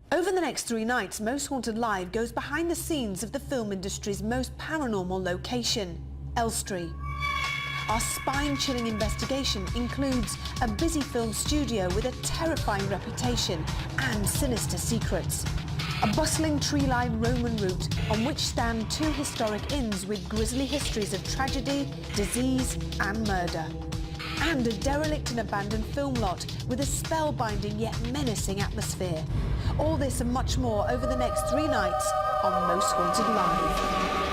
Over the next 3 nights, Most Haunted Live goes behind the scenes of the film industry's most paranormal location, Elstree. Our spine-chilling investigation includes a busy film studio with a terrifying reputation and sinister secrets. A bustling tree-lined Roman route on which stand 2 historic inns with grisly histories of tragedy, disease and murder. And a derelict and abandoned film lot with a spellbinding yet menacing atmosphere. All this and much more over the next 3 nights on Most Haunted Live.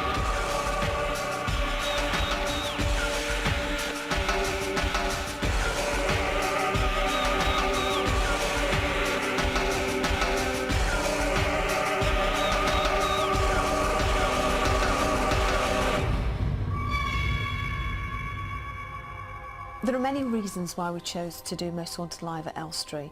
There are many reasons why we chose to do Most Haunted Live at Elstree.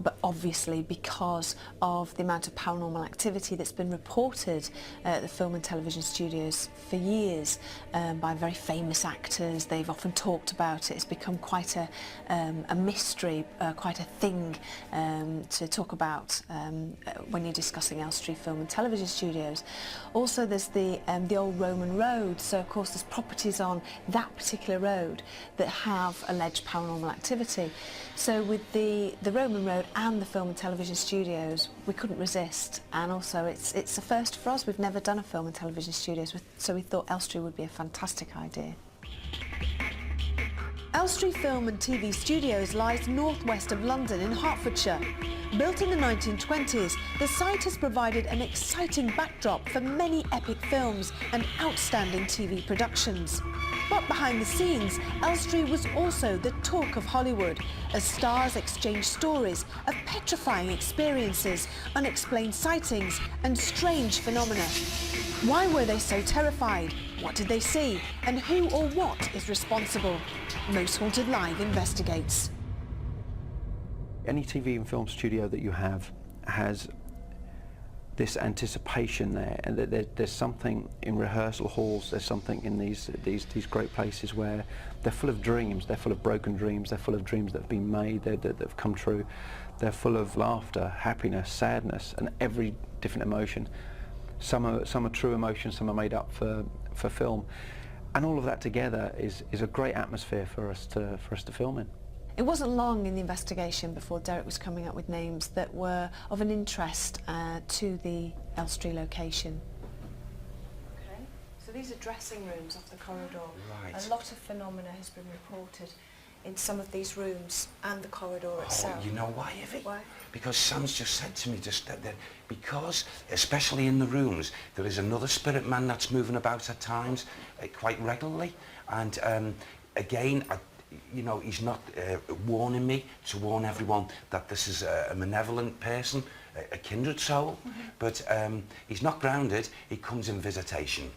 But obviously because of the amount of paranormal activity that's been reported at the film and television studios for years by very famous actors. They've often talked about it. It's become quite a mystery, quite a thing to talk about when you're discussing Elstree film and television studios. Also there's the old Roman road, so of course there's properties on that particular road that have alleged paranormal activity. So with the Roman road and the film and television studios, we couldn't resist, and also it's a first for us. We've never done a film and television studios, so we thought Elstree would be a fantastic idea. Elstree Film and TV Studios lies northwest of London in Hertfordshire. Built in the 1920s, the site has provided an exciting backdrop for many epic films and outstanding TV productions. But behind the scenes, Elstree was also the talk of Hollywood, as stars exchanged stories of petrifying experiences, unexplained sightings and strange phenomena. Why were they so terrified? What did they see? And who or what is responsible? Most Haunted Live investigates. Any TV and film studio that you have has this anticipation there, and that there's something in rehearsal halls, there's something in these great places where they're full of dreams, they're full of broken dreams, they're full of dreams that have been made, that have come true. They're full of laughter, happiness, sadness, and every different emotion. Some are true emotions, some are made up for film. And all of that together is a great atmosphere for us to film in. It wasn't long in the investigation before Derek was coming up with names that were of an interest to the Elstree location. Okay, so these are dressing rooms off the corridor. Right. A lot of phenomena has been reported in some of these rooms and the corridor itself. Oh, you know why, Ivy? Why? Because Sam's just said to me that because, especially in the rooms, there is another spirit man that's moving about at times, quite regularly, and again, you know, he's not warning me to warn everyone that this is a malevolent person, a kindred soul, but he's not grounded. He comes in visitation,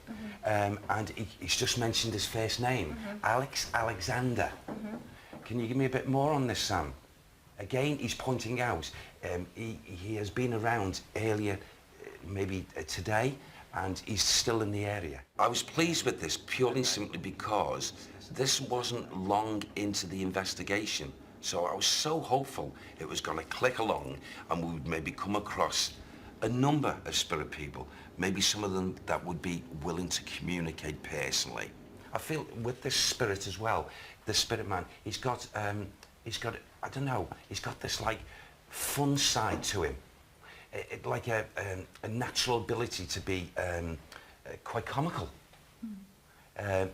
and he's just mentioned his first name, Alexander. Can you give me a bit more on this, Sam? Again, he's pointing out he has been around earlier, maybe today, and he's still in the area. I was pleased with this purely and simply because this wasn't long into the investigation, so I was so hopeful it was going to click along and we would maybe come across a number of spirit people, maybe some of them that would be willing to communicate personally. I feel with this spirit as well, the spirit man, he's got, I don't know, he's got this like fun side to him, like a natural ability to be quite comical.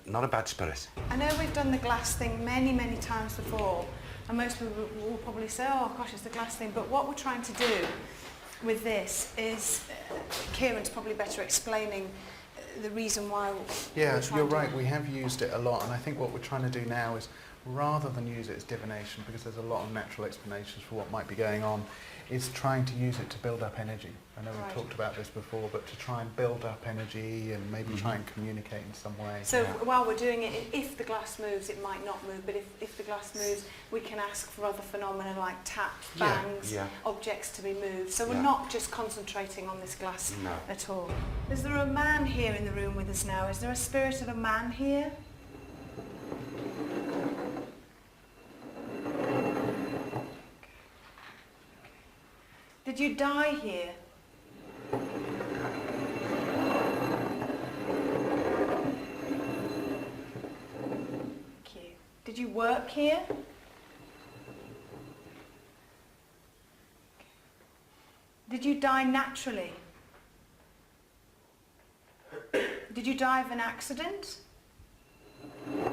Not a bad spirit. I know we've done the glass thing many, many times before, and most people will probably say, oh gosh, it's the glass thing, but what we're trying to do with this is, Kieran's probably better explaining the reason why. Yeah, you're right, we have used it a lot, and I think what we're trying to do now is, rather than use it as divination, because there's a lot of natural explanations for what might be going on, is trying to use it to build up energy. I know we've talked about this before, but to try and build up energy and maybe try and communicate in some way. So while we're doing it, if the glass moves, it might not move, but if the glass moves, we can ask for other phenomena like taps, bangs, objects to be moved. So we're not just concentrating on this glass at all. Is there a man here in the room with us now? Is there a spirit of a man here? Did you die here? Thank you. Did you work here? Did you die naturally? Did you die of an accident? Okay.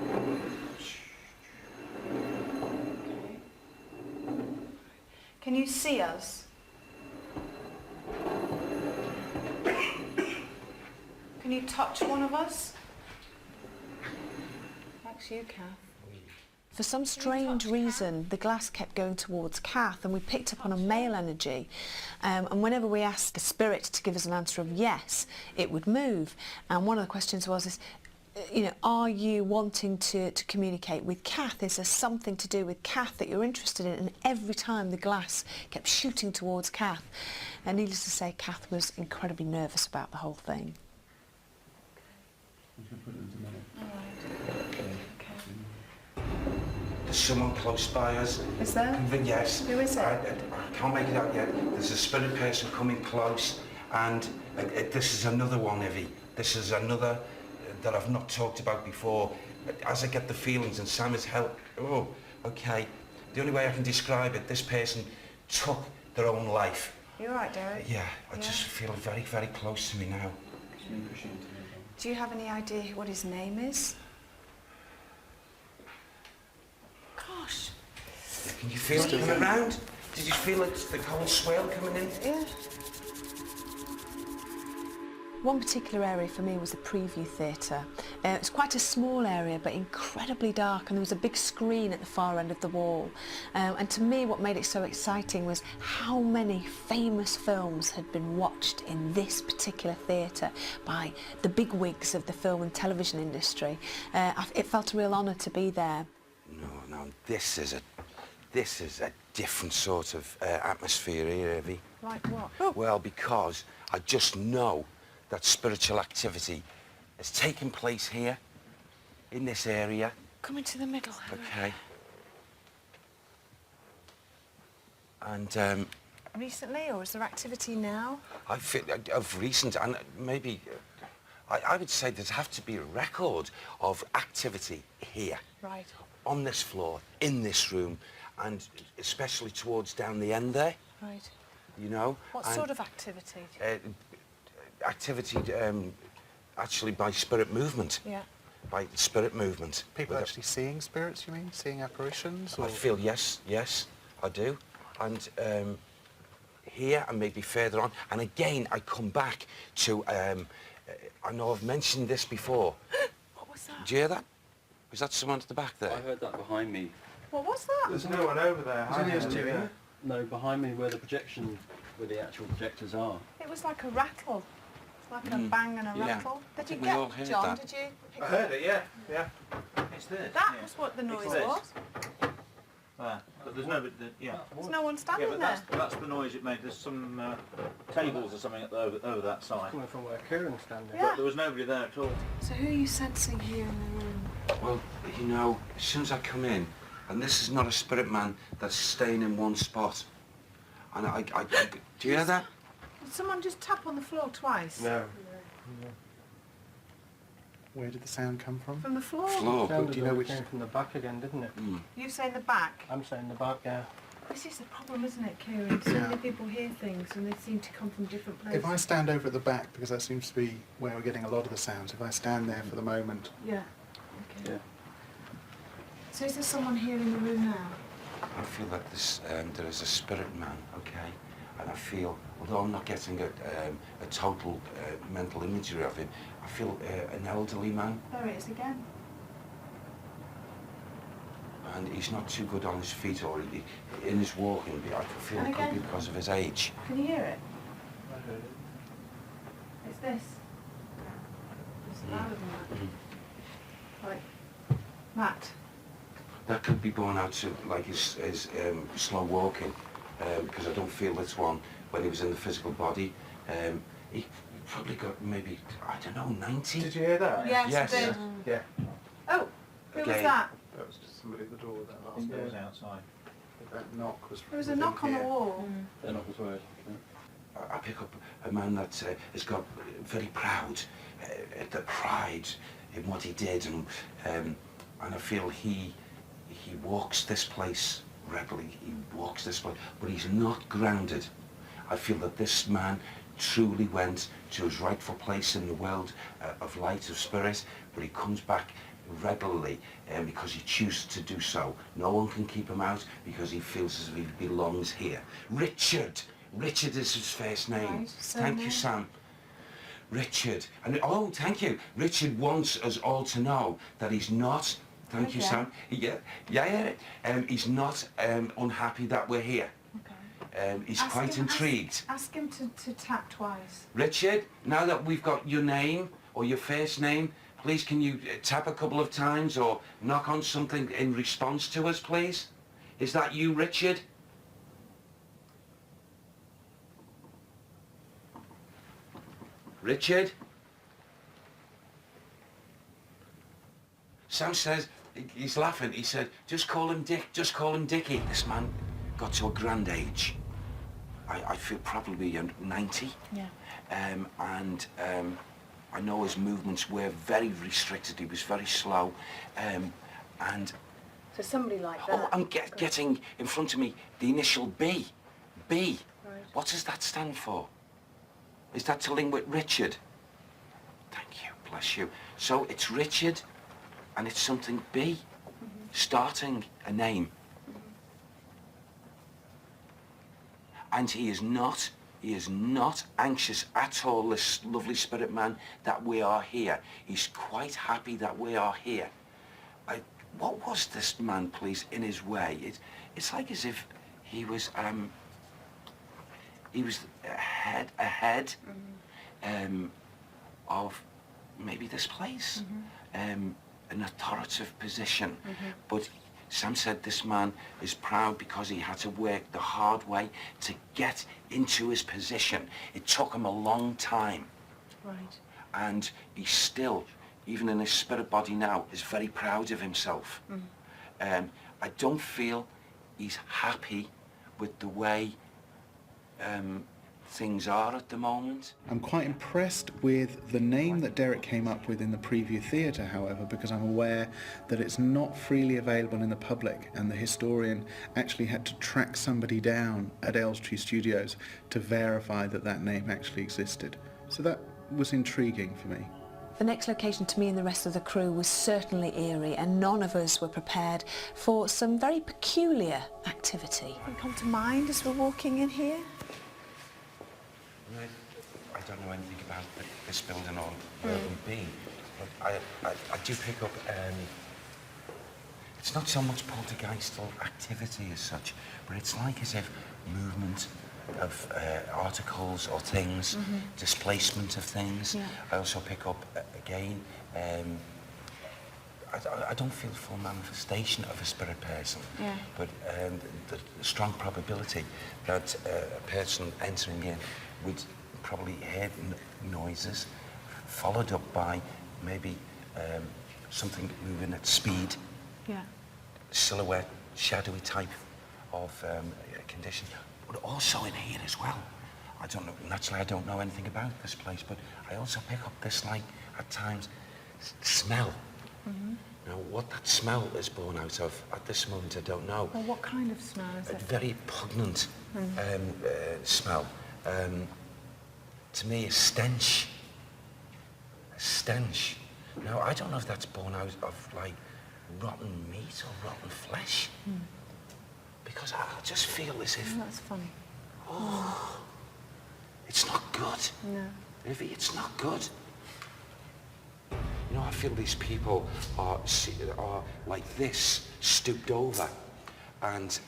Can you see us? Can you touch one of us? That's you, Kath. For some strange reason, the glass kept going towards Kath, and we picked up on a male energy. And whenever we asked the spirit to give us an answer of yes, it would move. And one of the questions was, you know, are you wanting to communicate with Kath? Is there something to do with Kath that you're interested in? And every time the glass kept shooting towards Kath. And needless to say, Kath was incredibly nervous about the whole thing. There's someone close by us. Is there? Yes. Who is it? I can't make it out yet. There's a spirit person coming close, and this is another one, Ivy. This is another that I've not talked about before. As I get the feelings, and Sam has helped. Oh, okay. The only way I can describe it, this person took their own life. You all right, Derek? Yeah, I just feel very, very close to me now. Do you have any idea what his name is? Gosh. Can you feel it coming around? Did you feel it, the cold swell coming in? Yeah. One particular area for me was the preview theatre. It was quite a small area but incredibly dark, and there was a big screen at the far end of the wall. And to me what made it so exciting was how many famous films had been watched in this particular theatre by the bigwigs of the film and television industry. It felt a real honour to be there. No, this is a different sort of atmosphere here, Evie. Like what? Oh. Well, because I just know that spiritual activity has taken place here, in this area. Come into the middle. Okay. And Recently, or is there activity now? I feel of recent, and maybe I would say there'd have to be a record of activity here. Right. On this floor, in this room, and especially towards down the end there. Right. You know. What sort of activity? Activity, actually by spirit movement. Yeah. By spirit movement. People actually seeing spirits, you mean? Seeing apparitions? Or? I feel yes, I do. And here and maybe further on. And again, I come back to, I know I've mentioned this before. What was that? Do you hear that? Was that someone at the back there? I heard that behind me. What was that? There's no one over there. There's only us two here. No, behind me where the projection, where the actual projectors are. It was like a rattle. Like a bang and a Yeah. rattle. Did you We all get, heard John, that. did you pick I up? heard it, yeah. It's this. That yeah. was what the noise this. was. But there's nobody, yeah. There's no one Yeah, standing but there. that's the noise it made. There's some tables or something over that side. Coming from where Kieran's standing. Yeah. But there was nobody there at all. So who are you sensing here in the room? Well, you know, as soon as I come in, and this is not a spirit man that's staying in one spot. And I do you hear that? Did someone just tap on the floor twice? No. Where did the sound come from? From the floor? Floor. Sounded do you know like which- it came from the back again, didn't it? You say the back? I'm saying the back, yeah. This is the problem, isn't it, Kieran? So many people hear things and they seem to come from different places. If I stand over at the back, because that seems to be where we're getting a lot of the sounds, if I stand there for the moment, Yeah. Okay. Yeah. So is there someone here in the room now? I feel that this, there is a spirit man, okay? And I feel, although I'm not getting a total mental imagery of him, I feel an elderly man, There it is again. and he's not too good on his feet or in his walking. I can feel And it could be again. because of his age. Can you hear it? I heard it. It's this. It's louder than that. Right. Matt. That could be borne out to like his slow walking, because I don't feel this one when he was in the physical body. He probably got maybe, I don't know, 90? Did you hear that? Yes, Yes. I did. Yeah. Oh, who was Okay. that? that was just somebody at the door with that I last think it word. was outside. That knock was. There was a knock on the wall. They're not as worried. I pick up a man that has got very proud, the pride in what he did, and I feel he walks this place readily. He walks this place, but he's not grounded. I feel that this man truly went to his rightful place in the world of light, of spirit, but he comes back regularly because he chooses to do so. No one can keep him out because he feels as if he belongs here. Richard! Richard is his first name. Right, Thank you, Sam. Richard. And oh, thank you. Richard wants us all to know that he's not, thank you, Sam. Yeah. He's not unhappy that we're here. Okay. He's quite intrigued. Ask him to tap twice. Richard, now that we've got your name or your first name, please can you tap a couple of times or knock on something in response to us, please? Is that you, Richard? Richard? Sam says, he's laughing, he said, just call him Dick, just call him Dickie. This man got to a grand age. I feel probably 90. Yeah. I know his movements were very restricted, he was very slow. And So somebody like that. oh, I'm getting in front of me the initial B. B. Right. What does that stand for? Is that to link with Richard? Thank you, bless you. So it's Richard, and it's something B, starting a name. And he is not anxious at all, this lovely spirit man, that we are here. He's quite happy that we are here. What was this man, please, in his way? It's like as if he was ahead of maybe this place, an authoritative position. But Sam said this man is proud because he had to work the hard way to get into his position. It took him a long time. Right. And he still, even in his spirit body now, is very proud of himself. I don't feel he's happy with the way things are at the moment. I'm quite impressed with the name that Derek came up with in the preview theatre, however, because I'm aware that it's not freely available in the public, and the historian actually had to track somebody down at Elstree Studios to verify that that name actually existed. So that was intriguing for me. The next location to me and the rest of the crew was certainly eerie, and none of us were prepared for some very peculiar activity. Anything come to mind as we're walking in here? I don't know anything about this building or Urban B, but I do pick up, it's not so much poltergeistal activity as such, but it's like as if movement of articles or things, displacement of things. Yeah. I also pick up, again, I don't feel full manifestation of a spirit person, but the strong probability that a person entering in would probably hear noises, followed up by maybe something moving at speed, silhouette, shadowy type of condition, but also in here as well. I don't know, naturally I don't know anything about this place, but I also pick up this, like, at times, smell. Now, what that smell is born out of, at this moment, I don't know. Well, what kind of smell is A it? very pungent smell. To me, a stench. A stench. Now, I don't know if that's born out of, like, rotten meat or rotten flesh. Because I just feel as if, That's funny. oh, it's not good. No. Ivy, it's not good. You know, I feel these people are like this, stooped over, and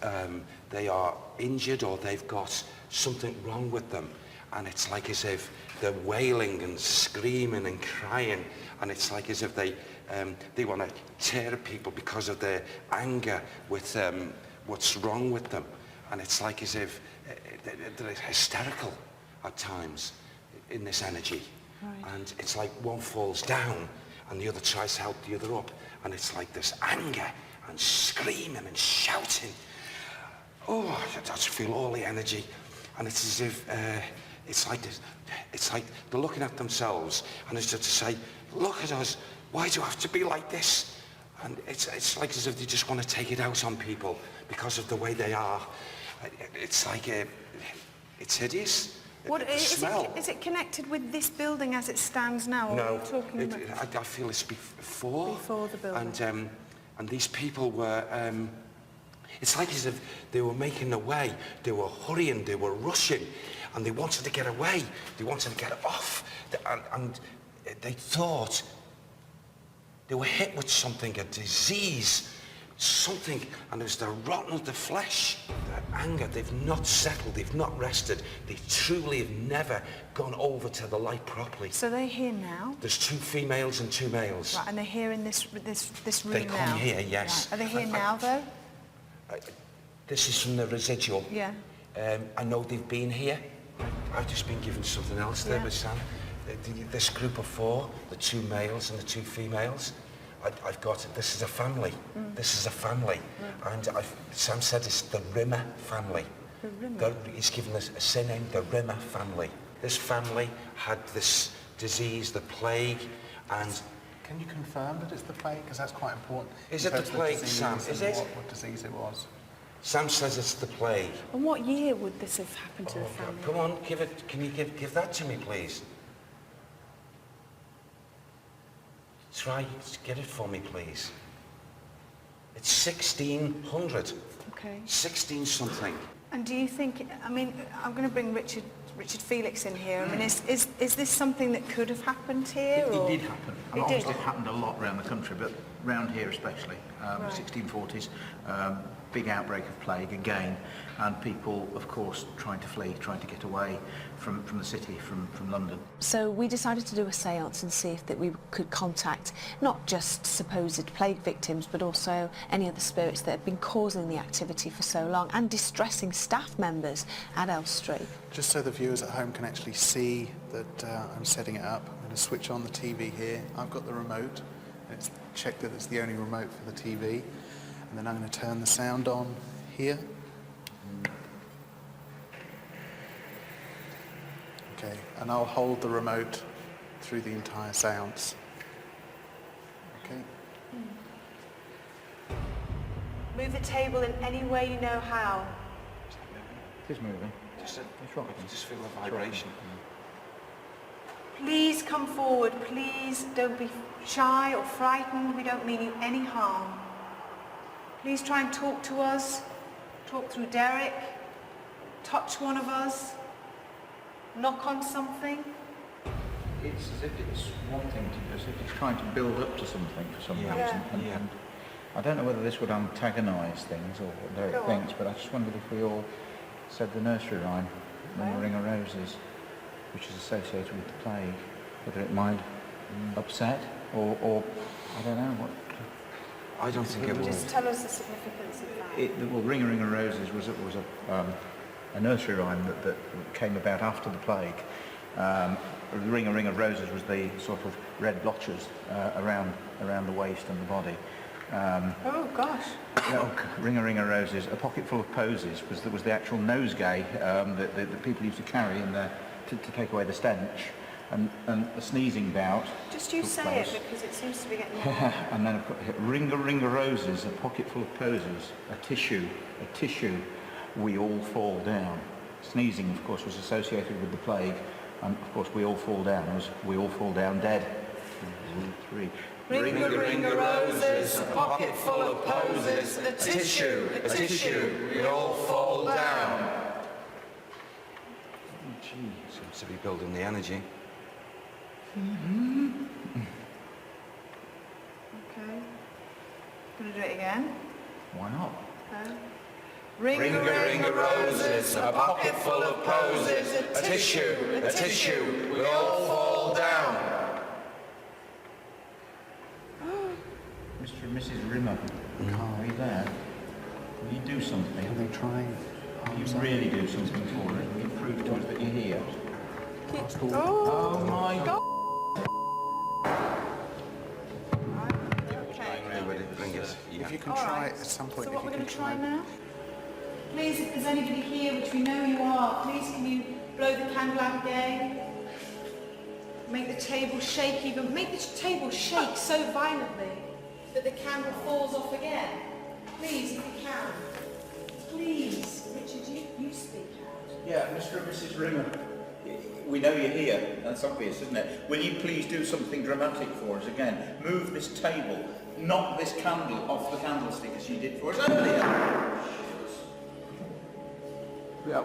they are injured or they've got something wrong with them, and it's like as if they're wailing and screaming and crying, and it's like as if they want to tear at people because of their anger with what's wrong with them, and it's like as if they're hysterical at times in this energy. Right. And it's like one falls down and the other tries to help the other up, and it's like this anger and screaming and shouting. oh, I just feel all the energy, and it's as if it's like this, it's like they're looking at themselves, and it's just to say, look at us. Why do you have to be like this? And it's like as if they just want to take it out on people because of the way they are. It's like it's hideous. What, The smell. is it connected with this building as it stands now? Or No, are you talking about I feel it's before. Before the building. And these people were, it's like as if they were making their way, they were hurrying, they were rushing, and they wanted to get away, they wanted to get off, and they thought they were hit with something, a disease, something, and it was the rotten of the flesh, the anger. They've not settled, they've not rested, they truly have never gone over to the light properly. So they're here now? There's 2 females and 2 males. Right, and they're here in this room now? They come here, yes. Right. Are they here now, though? This is from the residual. Yeah. I know they've been here. I've just been given something else there with Sam. This group of 4, the 2 males and the 2 females, I've got, this is a family. This is a family. And Sam said it's the Rimmer family. The Rimmer? He's given us a surname, the Rimmer family. This family had this disease, the plague, and... Can you confirm that it's the plague? Because that's quite important. Is it the plague, Sam? Is it? What disease it was? Sam says it's the plague. And what year would this have happened to the family? Come on, give it. Can you give that to me, please? Try get it for me, please. It's 1600. Okay. 16 something. And do you think, I mean, I'm going to bring Richard Felix in here. I mean, is this something that could have happened here? It or? did happen. It did? Obviously, it happened a lot around the country, but round here especially, 1640s, big outbreak of plague again, and people, of course, trying to flee, trying to get away from the city, from London. So we decided to do a séance and see if that we could contact not just supposed plague victims, but also any other spirits that have been causing the activity for so long and distressing staff members at Elstree. Just so the viewers at home can actually see that I'm setting it up, I'm going to switch on the TV here. I've got the remote, and it's checked that it's the only remote for the TV. And then I'm going to turn the sound on here. Okay, and I'll hold the remote through the entire seance. Okay. Move the table in any way you know how. It is moving. I just feel a vibration. Please come forward. Please don't be shy or frightened. We don't mean you any harm. Please try and talk to us. Talk through Derek. Touch one of us. Knock on something. It's as if it's wanting to, as if it's trying to build up to something for some reason. Yeah. And I don't know whether this would antagonise things or what Derek thinks, but I just wondered if we all said the nursery rhyme, Ring a Ring of Roses, which is associated with the plague, whether it might upset or I don't know what. I don't think it will. Just tell us the significance of that. Well, Ring a Ring of Roses was a nursery rhyme that came about after the plague. Ring a Ring of Roses was the sort of red blotches around the waist and the body. Oh gosh. Ring a Ring of Roses, a pocket full of posies was the actual nosegay that people used to carry in there to take away the stench. And a sneezing bout. Just you say place. it because it seems to be getting more. And then Ring a Roses, a pocket full of posies, a tissue, we all fall down. Sneezing, of course, was associated with the plague, and of course we all fall down, as we all fall down dead. 1, 2, 3. Ring a roses, a pocket full of posies, a tissue, we all fall down. Oh, gee, seems to be building the energy. Okay. Gonna do it again. Why not? Okay. Ring a roses, a pocket full of posies, a tissue, we all fall down. Mr. and Mrs. Rimmer, are you there? Will you do something? Are they trying? Will you really do something for it? Will you prove to us that you're here? Oh my God! Bring it. If you can try at some point, So if what we're you going can to try now? Please, if there's anybody here, which we know you are, please can you blow the candle out again? Make the table shake even. Make the table shake so violently that the candle falls off again. Please, if you can. Please. Richard, you speak out. Yeah, Mr. and Mrs. Rimmer, we know you're here. That's obvious, isn't it? Will you please do something dramatic for us again? Move this table. Knock this candle off the candlestick as you did for us earlier. Yeah,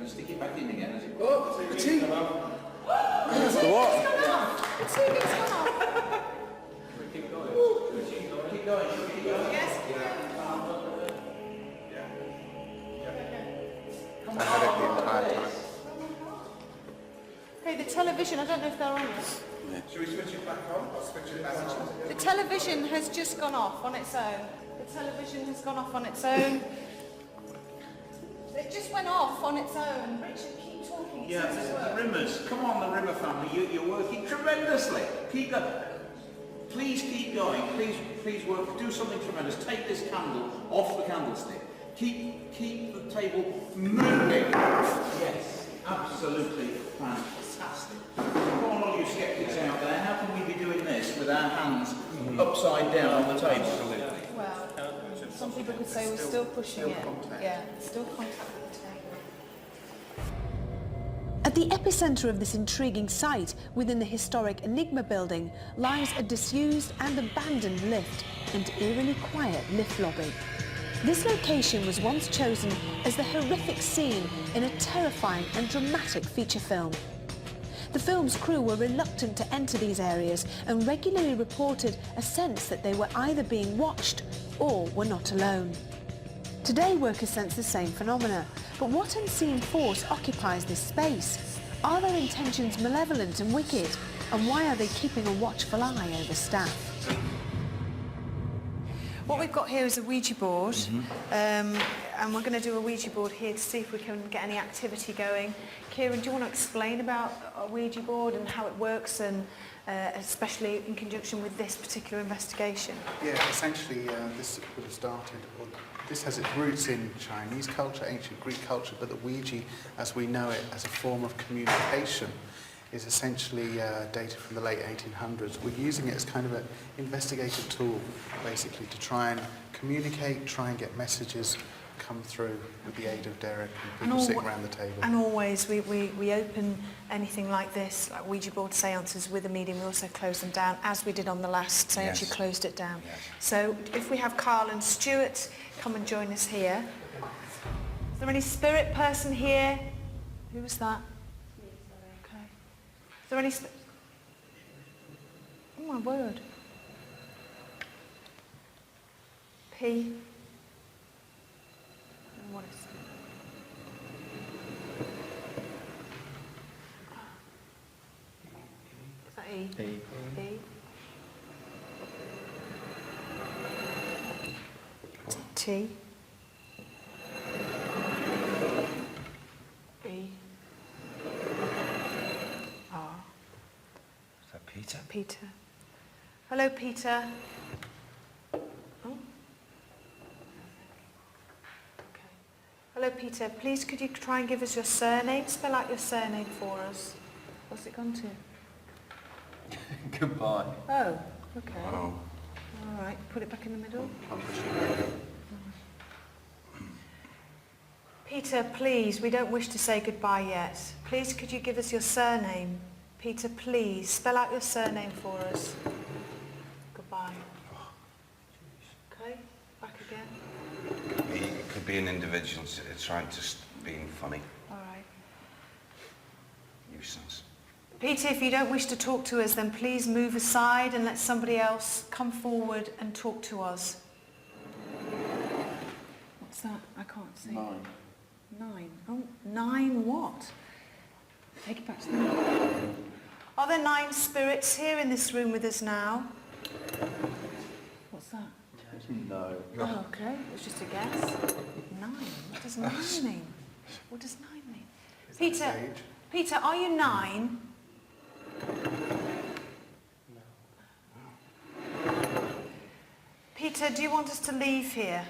Stick it back in again as it... Oh, The TV's gone off. keep going. Keep going. Yes. I had it the entire time. Okay, the television, I don't know if they're on it. Should we switch it back on? I'll switch it back on. The television has just gone off on its own. The television has gone off on its own. It just went off on its own. Richard, keep talking. It Yeah, says it's the worked. Rimmers. Come on, the Rimmer family. You're working tremendously. Keep going. Please keep going. Please work. Do something tremendous. Take this candle off the candlestick. Keep the table moving. Yes, absolutely fantastic. Come on, all you skeptics out there. How can we be doing this with our hands upside down on the table? Well, some people could say we're still pushing it. Yeah, still contact with the table. At the epicentre of this intriguing site within the historic Enigma building lies a disused and abandoned lift and eerily quiet lift lobby. This location was once chosen as the horrific scene in a terrifying and dramatic feature film. The film's crew were reluctant to enter these areas and regularly reported a sense that they were either being watched or were not alone. Today workers sense the same phenomena, but what unseen force occupies this space? Are their intentions malevolent and wicked? And why are they keeping a watchful eye over staff? What we've got here is a Ouija board, and we're going to do a Ouija board here to see if we can get any activity going. Kieran, do you want to explain about a Ouija board and how it works, and especially in conjunction with this particular investigation? Yeah, essentially this would have started, or this has its roots in Chinese culture, ancient Greek culture, but the Ouija, as we know it, as a form of communication, is essentially data from the late 1800s. We're using it as kind of an investigative tool, basically, to try and communicate, try and get messages come through with the aid of Derek and people sitting around the table. And always we open anything like this, like Ouija board seances with a medium, we also close them down, as we did on the last seance. Yes. You closed it down. Yes. So if we have Carl and Stuart come and join us here. Is there any spirit person here? Who was that? Okay. Is there any... Oh my word. P. What is it? Is that E? E. E. T. E. R. Is that Peter? Peter. Hello, Peter. Oh. Okay. Hello, Peter. Please, could you try and give us your surname? Spell out your surname for us. What's it gone to? Goodbye. Oh, okay. Oh. All right. Put it back in the middle. Peter, please, we don't wish to say goodbye yet. Please, could you give us your surname? Peter, please, spell out your surname for us. Goodbye. Okay, back again. It could be an individual trying to being funny. All right. Nuisance. Peter, if you don't wish to talk to us, then please move aside and let somebody else come forward and talk to us. What's that? I can't see. 9. 9. Oh, 9 what? Take it back to the... Are there 9 spirits here in this room with us now? What's that? No. Oh, okay. It was just a guess. 9. What does 9 mean? What does 9 mean? Peter, Peter, are you 9? Peter, do you want us to leave here?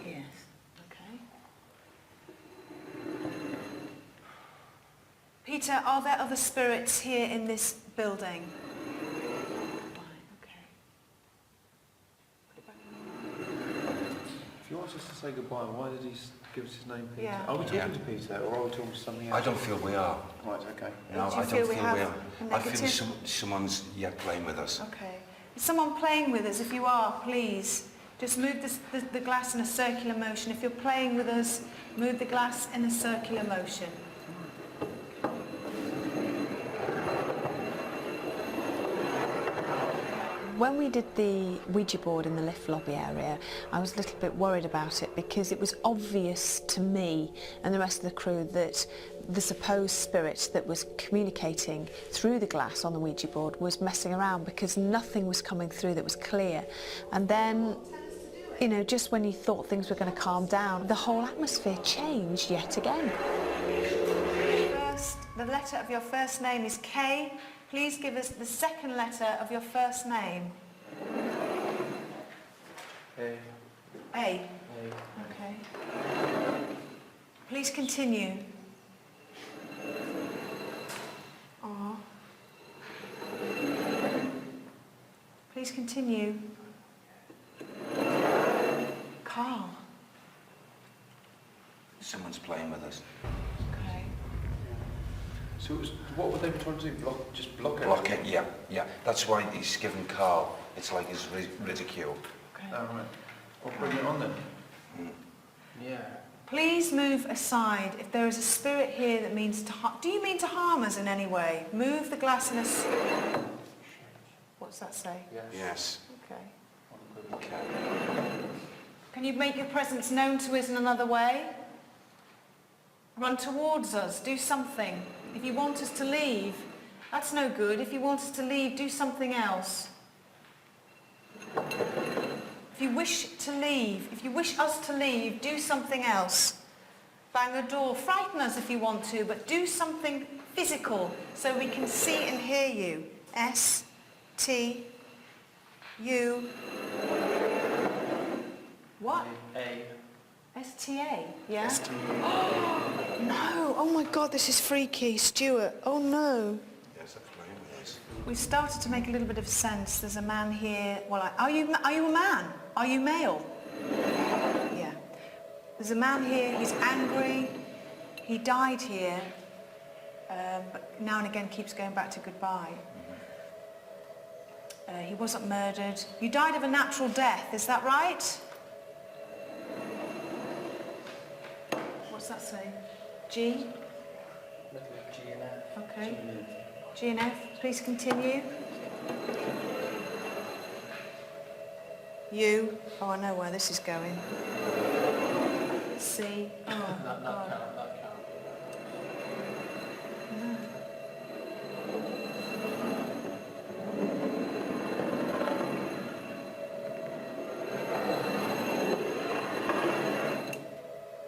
Yes. Okay. Peter, are there other spirits here in this building? If he wants us to say goodbye, why did he give us his name, Peter? Yeah. Are we talking to Peter or are we talking to somebody else? I don't feel we are. Right, okay. No, Do you I feel don't we feel have we are. a I feel negative- someone's yet playing with us. Okay. Is someone playing with us? If you are, please, just move the glass in a circular motion. If you're playing with us, move the glass in a circular motion. When we did the Ouija board in the lift lobby area, I was a little bit worried about it because it was obvious to me and the rest of the crew that the supposed spirit that was communicating through the glass on the Ouija board was messing around because nothing was coming through that was clear. And then, you know, just when you thought things were going to calm down, the whole atmosphere changed yet again. The letter of your first name is K. Please give us the second letter of your first name. A. A. Okay. Please continue. R. Please continue. Carl. Someone's playing with us. Okay. So it was, what were they trying to do? Just block it? Block it, yeah, yeah. That's why he's given Carl. It's like his ridicule. Okay. Oh, right. Well, bring it on then. Mm. Yeah. Please move aside if there is a spirit here that means to harm. Do you mean to harm us in any way? Move the glass in a... What's that say? Yes. Okay. Okay. Can you make your presence known to us in another way? Run towards us, do something. If you want us to leave, that's no good. If you want us to leave, do something else. If you wish to leave, if you wish us to leave, do something else. Bang a door, frighten us if you want to, but do something physical so we can see and hear you. S, T, U. What? A. STA, yeah? STA. No, oh my God, this is freaky. Stuart, oh no. Yes, they're playing with us. We've started to make a little bit of sense. There's a man here. Well, are you a man? Are you male? Yeah. There's a man here. He's angry. He died here, but now and again keeps going back to goodbye. He wasn't murdered. You died of a natural death. Is that right? What's that say? G? G and F. Okay. G and F, please continue. U. Oh, I know where this is going. C. Oh, That God. count.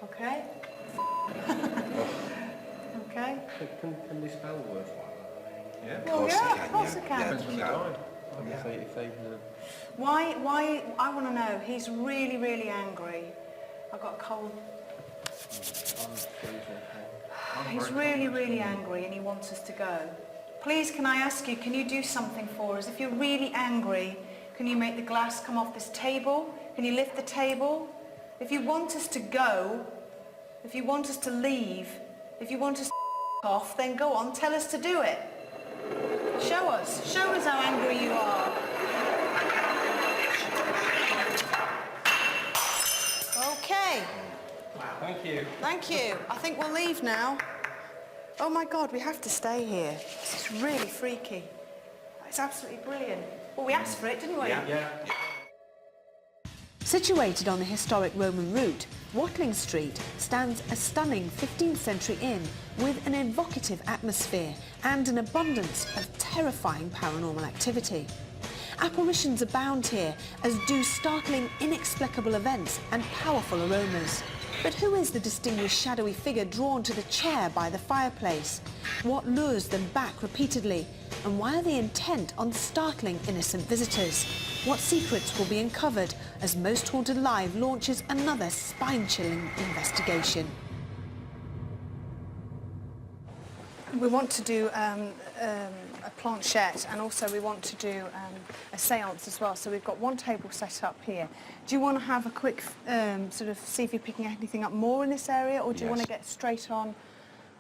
Okay. Okay. Can they spell words like that? Yeah, of Well, course yeah, they can. of course yeah. they can. Yeah, Depends when they yeah. die. Yeah. If they Why, I want to know. He's really, really angry. I've got a cold. He's really, really angry and he wants us to go. Please, can I ask you, can you do something for us? If you're really angry, can you make the glass come off this table? Can you lift the table? If you want us to go, if you want us to leave, if you want us to off, then go on, tell us to do it. Show us how angry you are. Okay. Thank you. Thank you. I think we'll leave now. Oh my God, we have to stay here. This is really freaky. It's absolutely brilliant. Well, we asked for it, didn't we? Yeah. Situated on the historic Roman route, Watling Street stands a stunning 15th century inn with an evocative atmosphere and an abundance of terrifying paranormal activity. Apparitions abound here, as do startling, inexplicable events and powerful aromas. But who is the distinguished shadowy figure drawn to the chair by the fireplace? What lures them back repeatedly? And why are they intent on startling innocent visitors? What secrets will be uncovered as Most Haunted Live launches another spine-chilling investigation? We want to do a planchette, and also we want to do a séance as well. So we've got one table set up here. Do you want to have a quick sort of see if you're picking anything up more in this area, or do you want to get straight on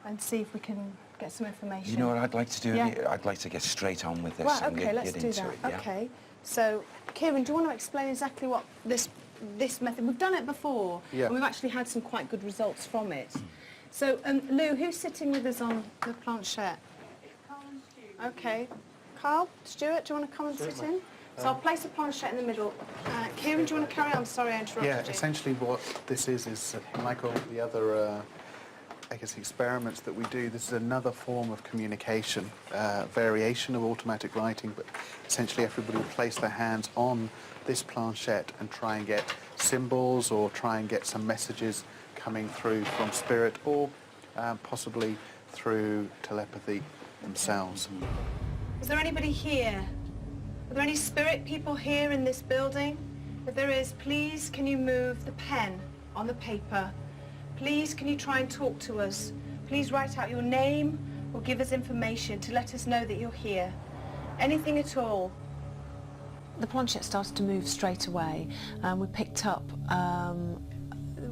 and see if we can get some information? You know what I'd like to do? Yeah. I'd like to get straight on with this Right, and okay, get let's do into that. it. Yeah? Okay, so Kieran, do you want to explain exactly what this method? We've done it before, Yeah. and we've actually had some quite good results from it. So, Lou, who's sitting with us on the planchette? Carl and Stu. Okay. Carl, Stuart, do you want to come and sit in? So I'll place a planchette in the middle. Kieran, do you want to carry on? Sorry, I interrupted Yeah, you. essentially what this is like all the other, I guess, experiments that we do, this is another form of communication, variation of automatic writing, but essentially everybody will place their hands on this planchette and try and get symbols or try and get some messages coming through from spirit, or possibly through telepathy themselves. Is there anybody here? Are there any spirit people here in this building? If there is, please can you move the pen on the paper? Please can you try and talk to us? Please write out your name or give us information to let us know that you're here. Anything at all. The planchette started to move straight away, and we picked up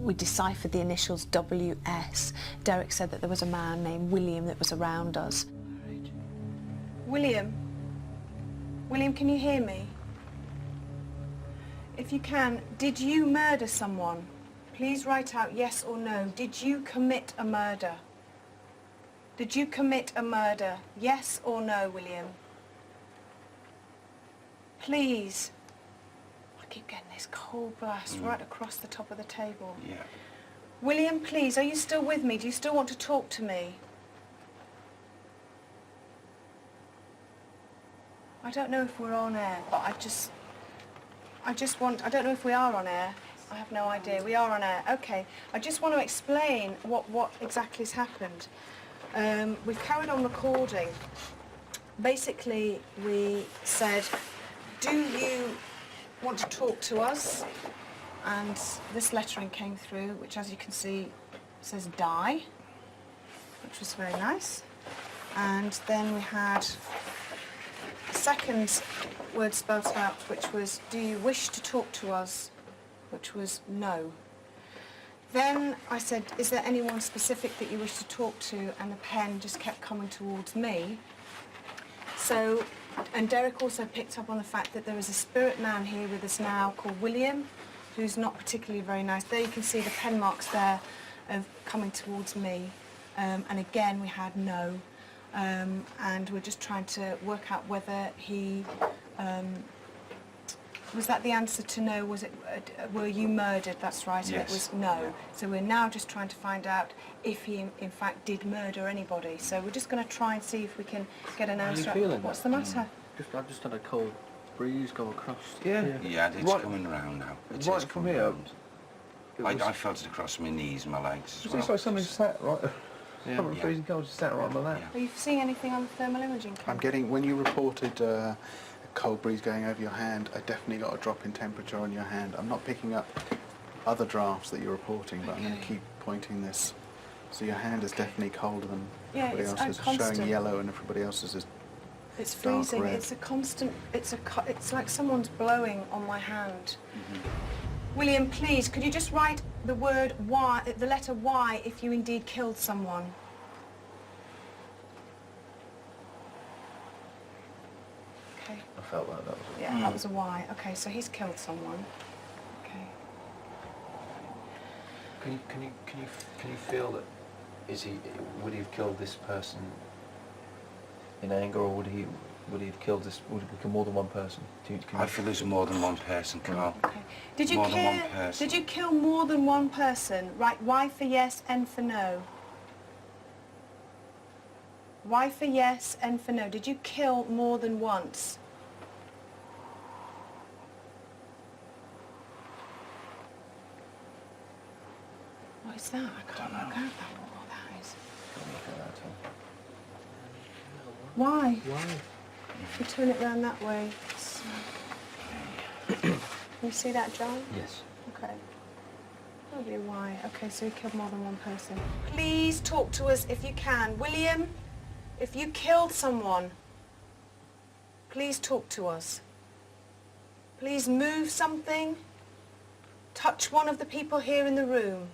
we deciphered the initials WS. Derek said that there was a man named William that was around us. William? William, can you hear me? If you can, did you murder someone? Please write out yes or no. Did you commit a murder? Did you commit a murder? Yes or no, William? Please. I keep getting this cold blast right across the top of the table. Yeah. William, please, are you still with me? Do you still want to talk to me? I don't know if we're on air, but I just want, I don't know if we are on air. I have no idea. We are on air. Okay. I just want to explain what exactly has happened. We've carried on recording. Basically, we said, do you want to talk to us? And this lettering came through, which, as you can see, says die, which was very nice. And then we had a second word spelt out, which was, do you wish to talk to us? Which was no. Then I said, is there anyone specific that you wish to talk to? And the pen just kept coming towards me. So, and Derek also picked up on the fact that there is a spirit man here with us now called William, who's not particularly very nice. There you can see the pen marks there of coming towards me. And again, we had no. And we're just trying to work out whether he, was that the answer to no? Was it, were you murdered? That's right, and Yes. it was no. Yeah. So we're now just trying to find out if he in fact did murder anybody. So we're just going to try and see if we can get an answer. What's the matter? I've just had a cold breeze go across. Yeah. Yeah, it's Right. coming round now. It Right is from coming here, round. It I was- felt it across my knees, my legs as It well. looks like something sat right. Yeah. Something Yeah. freezing cold just sat right on my lap. Yeah. Are you seeing anything on the thermal imaging camera? I'm getting, when you reported a cold breeze going over your hand, I definitely got a drop in temperature on your hand. I'm not picking up other drafts that you're reporting, but I'm going to keep pointing this. So your hand is definitely colder than Yeah, everybody it's else's, constant. showing yellow, and everybody else's is It's dark freezing. red. It's a constant. It's like someone's blowing on my hand. William, please, could you just write the word Y, the letter Y, if you indeed killed someone? Okay. I felt like that was. Yeah, that was a Y. Okay, so he's killed someone. Okay. Can you feel that? Would he have killed this person in anger, or would he have killed this? Would it become more than one person? I feel there's more than one person, Carl. Okay. Did you More than one kill? person. Did you kill more than one person? Right. Y for yes, N for no. Y for yes, N for no. Did you kill more than once? What is that? I can't work out what that is. Why? Why? If you turn it round that way. Can you see that, John? Yes. Okay. Probably why. Okay, so he killed more than one person. Please talk to us if you can. William, if you killed someone, please talk to us. Please move something. Touch one of the people here in the room.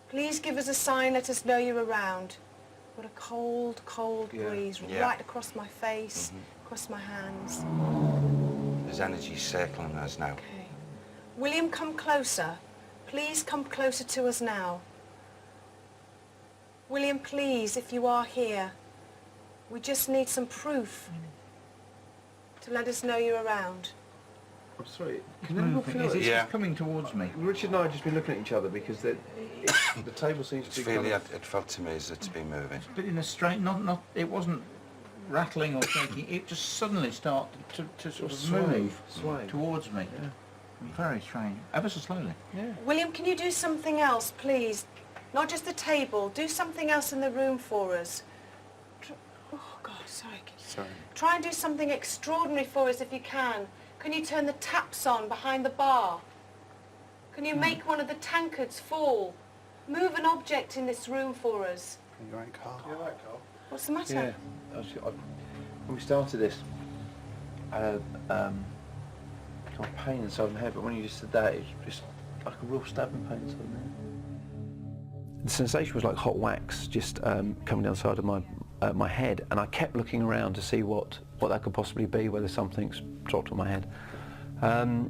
Please give us a sign, let us know you're around. What a cold, cold breeze right across my face, across my hands. There's energy circling us now. Okay. William, come closer. Please come closer to us now. William, please, if you are here, we just need some proof to let us know you're around. I'm sorry, can anyone feel it? Yeah. It's coming towards me. Richard and I have just been looking at each other because the table seems to be Really, it felt to me as it's been moving. But in a straight, it wasn't rattling or shaking. It just suddenly started to sort of move sway towards me. Yeah. Very strange. Ever so slowly. Yeah. William, can you do something else, please? Not just the table. Do something else in the room for us. Oh, God, sorry. Sorry. Try and do something extraordinary for us if you can. Can you turn the taps on behind the bar? Can you make one of the tankards fall? Move an object in this room for us. You're right, Carl. You're right, Carl. What's the matter? Yeah. When we started this, I had kind of pain inside my head, but when you just said that, it was just like a real stabbing pain inside my head. The sensation was like hot wax just coming down the side of my head, and I kept looking around to see what that could possibly be, whether something's dropped on my head. And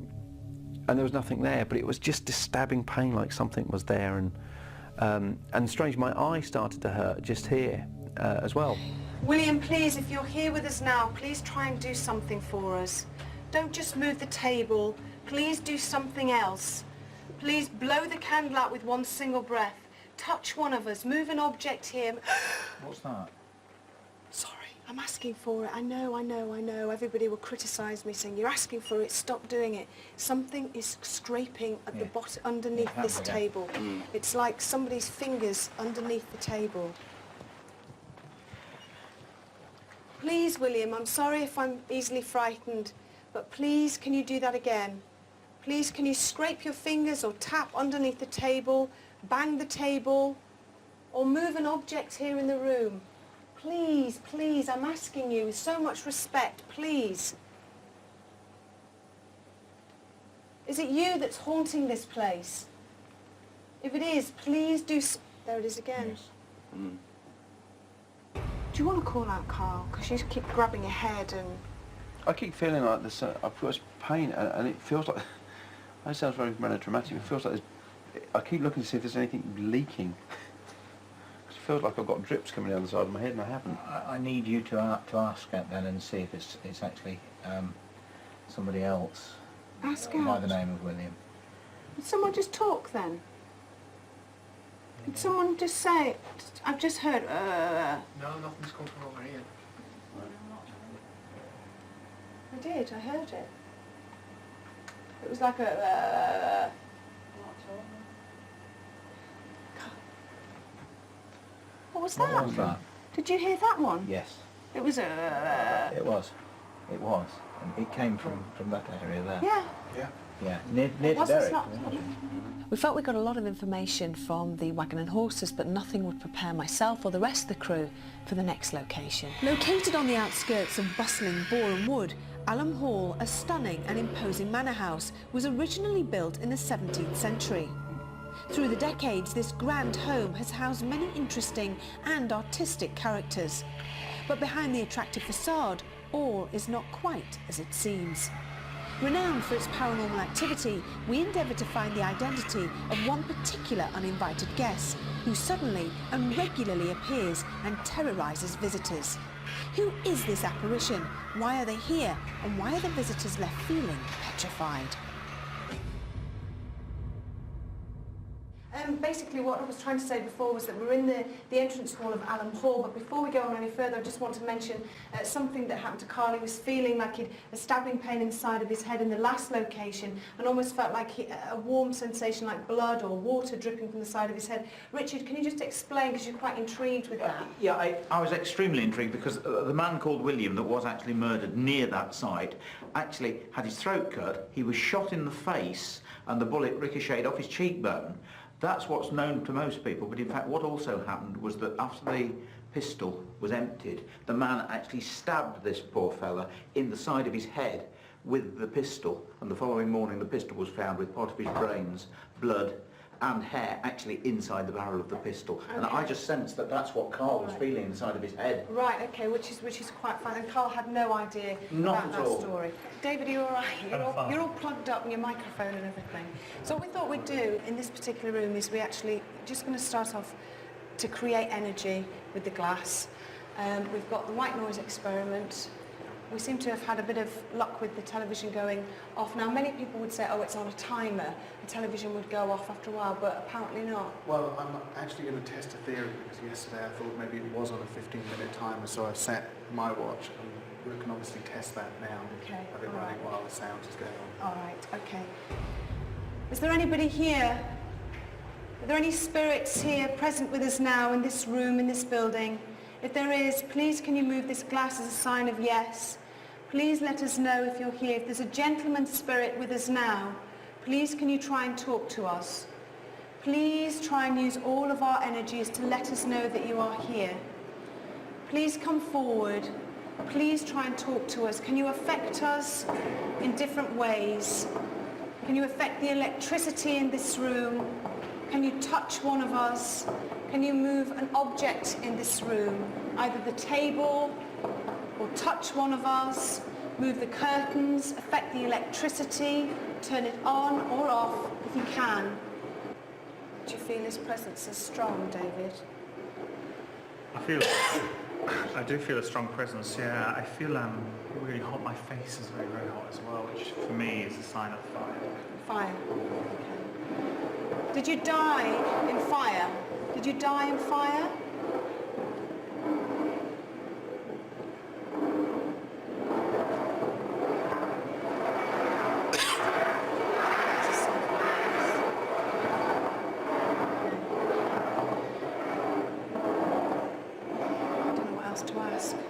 there was nothing there, but it was just a stabbing pain, like something was there. And strange, my eye started to hurt just here as well. William, please, if you're here with us now, please try and do something for us. Don't just move the table. Please do something else. Please blow the candle out with one single breath. Touch one of us. Move an object here. What's that? Sorry, I'm asking for it. I know. Everybody will criticise me saying, you're asking for it, stop doing it. Something is scraping at the bottom, underneath this table. It's like somebody's fingers underneath the table. Please, William, I'm sorry if I'm easily frightened, but please, can you do that again? Please, can you scrape your fingers or tap underneath the table, bang the table, or move an object here in the room? Please, please, I'm asking you with so much respect, please. Is it you that's haunting this place? If it is, please do... There it is again. Yes. Do you want to call out Carl? Because you keep grabbing your head and... I keep feeling like this, I've got this pain, and it feels like, that sounds very melodramatic, it feels like I keep looking to see if there's anything leaking. It feels like I've got drips coming down the side of my head, and I haven't. I need you to ask at then and see if it's actually somebody else Ask by out. the name of William. Did someone just talk then? Did someone just say, I've just heard, No, nothing's come from over here. I did, I heard it. It was like a, What was that? What was that? Did you hear that one? Yes. It was a, It was. It was. And it came from that area there. yeah. Yeah. Near to Was Derek. it not? We felt we got a lot of information from the wagon and horses, but nothing would prepare myself or the rest of the crew for the next location. Located on the outskirts of bustling Boreham Wood, Allam Hall, a stunning and imposing manor house, was originally built in the 17th century. Through the decades, this grand home has housed many interesting and artistic characters. But behind the attractive facade, all is not quite as it seems. Renowned for its paranormal activity, we endeavour to find the identity of one particular uninvited guest who suddenly and regularly appears and terrorises visitors. Who is this apparition? Why are they here? And why are the visitors left feeling petrified? basically what I was trying to say before was that we're in the entrance hall of Allen Hall, but before we go on any further, I just want to mention something that happened to Carl. He was feeling like a stabbing pain in the side of his head in the last location, and almost felt like a warm sensation like blood or water dripping from the side of his head. Richard, can you just explain, because you're quite intrigued with that? Yeah, I was extremely intrigued because the man called William that was actually murdered near that site actually had his throat cut, he was shot in the face and the bullet ricocheted off his cheekbone. That's what's known to most people, but in fact what also happened was that after the pistol was emptied, the man actually stabbed this poor fella in the side of his head with the pistol, and the following morning the pistol was found with part of his brains, blood and hair actually inside the barrel of the pistol. Okay. And I just sensed that that's what Carl was feeling inside of his head. Right, okay, which is quite fun. And Carl had no idea about that story. David, are you all right? You're all plugged up with your microphone and everything. So what we thought we'd do in this particular room is we actually just going to start off to create energy with the glass. We've got the white noise experiment. We seem to have had a bit of luck with the television going off. Now, many people would say, oh, it's on a timer. The television would go off after a while, but apparently not. Well, I'm actually going to test a theory, because yesterday I thought maybe it was on a 15-minute timer, so I've set my watch, and we can obviously test that now. Okay. I've been running while the sound is going on. All right, okay. Is there anybody here? Are there any spirits here present with us now in this room, in this building? If there is, please can you move this glass as a sign of yes? Please let us know if you're here. If there's a gentleman spirit with us now, please can you try and talk to us? Please try and use all of our energies to let us know that you are here. Please come forward. Please try and talk to us. Can you affect us in different ways? Can you affect the electricity in this room? Can you touch one of us? Can you move an object in this room? Either the table, or touch one of us, move the curtains, affect the electricity, turn it on or off if you can. Do you feel his presence is strong, David? I do feel a strong presence, yeah. I feel really hot. My face is very, very hot as well, which for me is a sign of fire. Fire. Okay. Did you die in fire? Did you die in fire? To ask. Do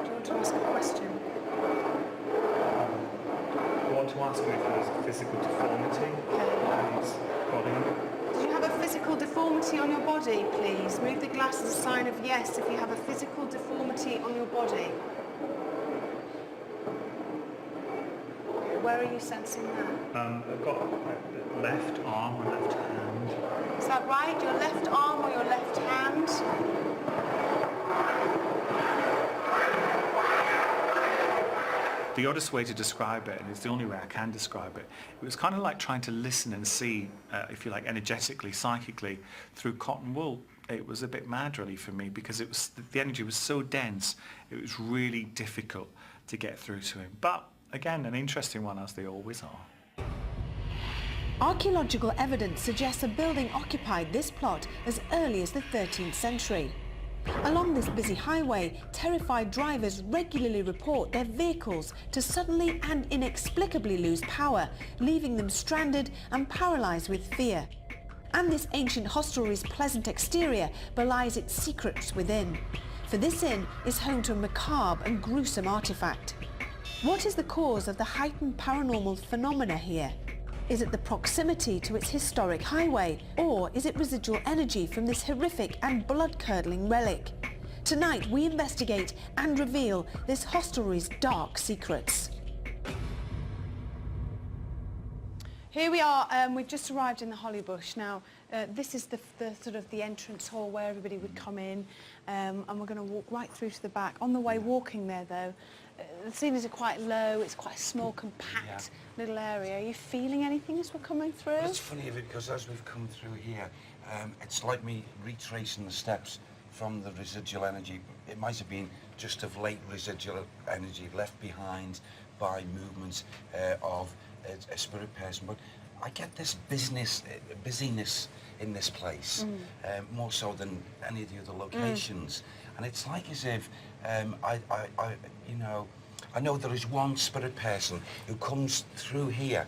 you want to ask a question? I want to ask him if there's a physical deformity on his body. Do you have a physical deformity on your body, please? Move the glass as a sign of yes if you have a physical deformity on your body. Where are you sensing that? I've got a left arm or left hand. Is that right? Your left arm or your left hand? The oddest way to describe it, and it's the only way I can describe it, it was kind of like trying to listen and see, if you like, energetically, psychically, through cotton wool. It was a bit mad, really, for me, because it was the energy was so dense, it was really difficult to get through to him. But, again, an interesting one, as they always are. Archaeological evidence suggests a building occupied this plot as early as the 13th century. Along this busy highway, terrified drivers regularly report their vehicles to suddenly and inexplicably lose power, leaving them stranded and paralysed with fear. And this ancient hostelry's pleasant exterior belies its secrets within. For this inn is home to a macabre and gruesome artefact. What is the cause of the heightened paranormal phenomena here? Is it the proximity to its historic highway, or is it residual energy from this horrific and blood-curdling relic? Tonight we investigate and reveal this hostelry's dark secrets. Here we are, we've just arrived in the Holly Bush. Now, this is the sort of the entrance hall where everybody would come in, and we're going to walk right through to the back. On the way walking there, though, the ceilings are quite low, it's quite a small, compact little area. Are you feeling anything as we're coming through? Well, it's funny, because as we've come through here, it's like me retracing the steps from the residual energy. It might have been just of late residual energy left behind by movements of a spirit person, but I get this busyness in this place, more so than any of the other locations. And it's like as if, you know, I know there is one spirit person who comes through here.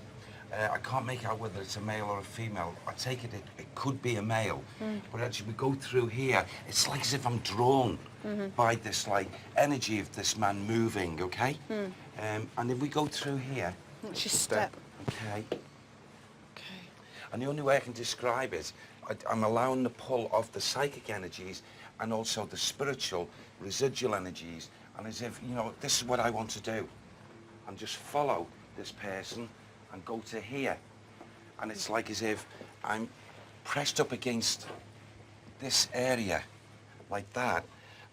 I can't make out whether it's a male or a female. I take it could be a male. But actually we go through here, it's like as if I'm drawn by this like energy of this man moving, okay? And if we go through here... What's your step? Okay. Okay. And the only way I can describe it, I'm allowing the pull of the psychic energies and also the spiritual residual energies. And as if, you know, this is what I want to do. And just follow this person and go to here. And it's like as if I'm pressed up against this area, like that.